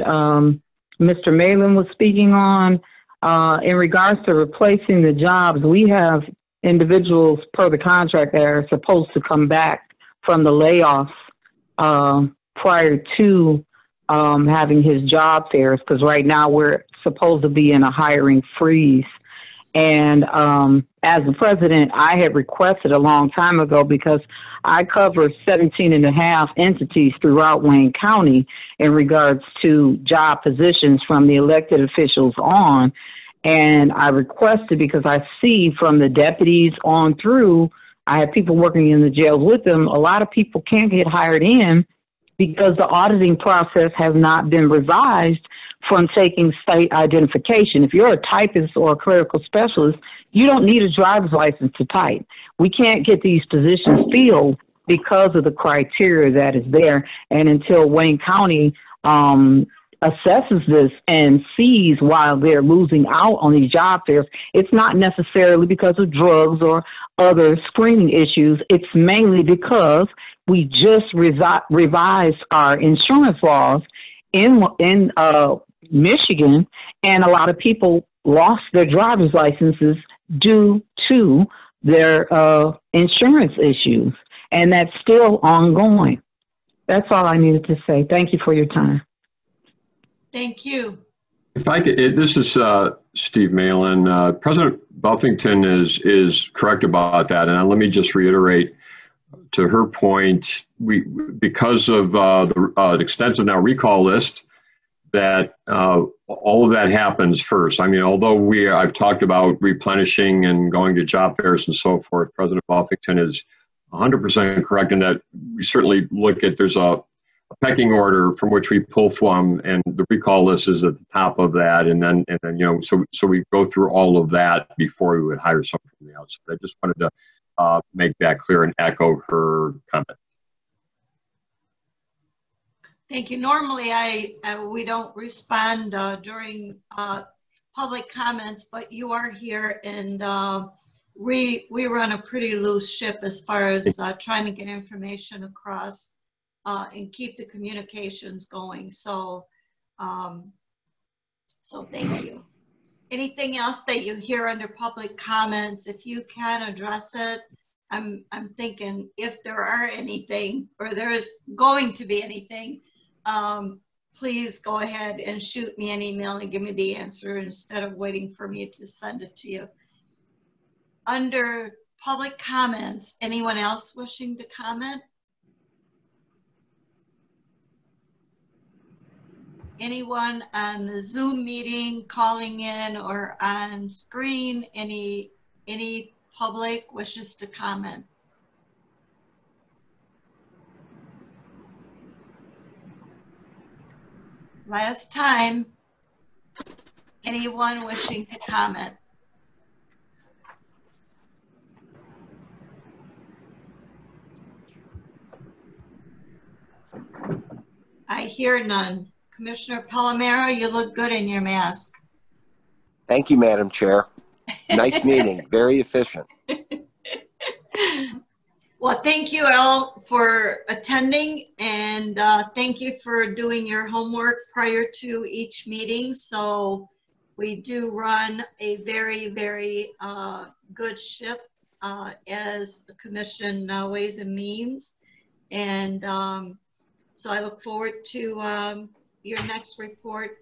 Mr. Malin was speaking on. In regards to replacing the jobs, we have individuals per the contract that are supposed to come back from the layoffs prior to having his job fairs, because right now we're supposed to be in a hiring freeze. And as the president, I had requested a long time ago, because I cover 17 and a half entities throughout Wayne County in regards to job positions from the elected officials on. And I requested, because I see from the deputies on through, I have people working in the jails with them, a lot of people can't get hired in because the auditing process has not been revised from taking state identification. If you're a typist or a clerical specialist, you don't need a driver's license to type. We can't get these positions filled because of the criteria that is there. And until Wayne County assesses this and sees why they're losing out on these job fairs, it's not necessarily because of drugs or other screening issues. It's mainly because we just revised our insurance laws in Michigan, and a lot of people lost their driver's licenses due to their insurance issues, and that's still ongoing. That's all I needed to say. Thank you for your time. Thank you. If I could, this is Steve Malin. President Buffington is correct about that, and let me just reiterate to her point. Because of the extensive now recall list, that all of that happens first. I mean, although I've talked about replenishing and going to job fairs and so forth, President Buffington is 100% correct in that we certainly look at, there's a pecking order from which we pull from, and the recall list is at the top of that, and then so we go through all of that before we would hire someone from the outside. I just wanted to make that clear and echo her comment. Thank you. Normally, we don't respond during public comments, but you are here, and we run a pretty loose ship as far as trying to get information across and keep the communications going. So, so thank you. Anything else that you hear under public comments, if you can address it? I'm thinking if there are anything, or there is going to be anything, please go ahead and shoot me an email and give me the answer instead of waiting for me to send it to you. Under public comments, anyone else wishing to comment? Anyone on the Zoom meeting calling in or on screen, any public wishes to comment? Last time, anyone wishing to comment? I hear none. Commissioner Palomero, you look good in your mask. Thank you, Madam Chair. Nice meeting, very efficient. Well, thank you all for attending, and thank you for doing your homework prior to each meeting. So we do run a very, very good ship as the Commission Ways and Means. And so I look forward to your next report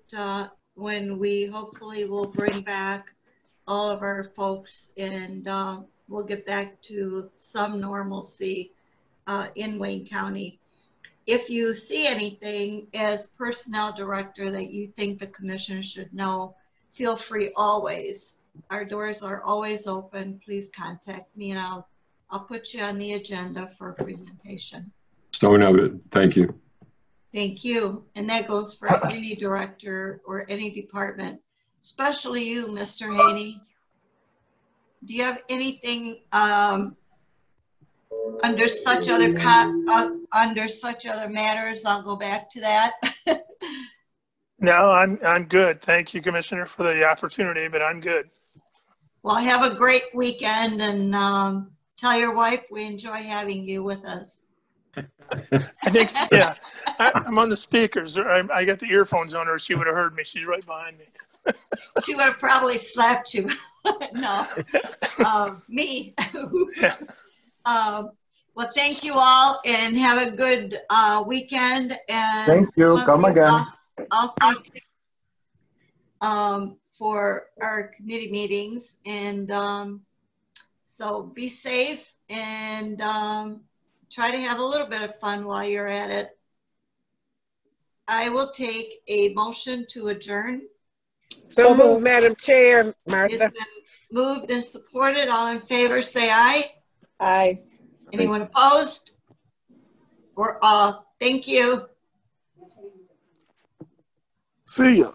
when we hopefully will bring back all of our folks, and we'll get back to some normalcy in Wayne County. If you see anything as Personnel Director that you think the Commission should know, feel free always. Our doors are always open. Please contact me, and I'll put you on the agenda for a presentation. So noted. Thank you. Thank you. And that goes for any director or any department, especially you, Mr. Haney. Do you have anything under such other matters? I'll go back to that. No, I'm good. Thank you, Commissioner, for the opportunity, but I'm good. Well, have a great weekend, and tell your wife we enjoy having you with us. I think, yeah. I'm on the speakers. I got the earphones on her. She would have heard me. She's right behind me. She would have probably slapped you. No, me. Well, thank you all and have a good weekend. And thank you. Come again. I'll see for our committee meetings. And so be safe and try to have a little bit of fun while you're at it. I will take a motion to adjourn. So moved, Madam Chair, Martha. It's been moved and supported. All in favor, say aye. Aye. Anyone opposed? We're off. Thank you. See ya.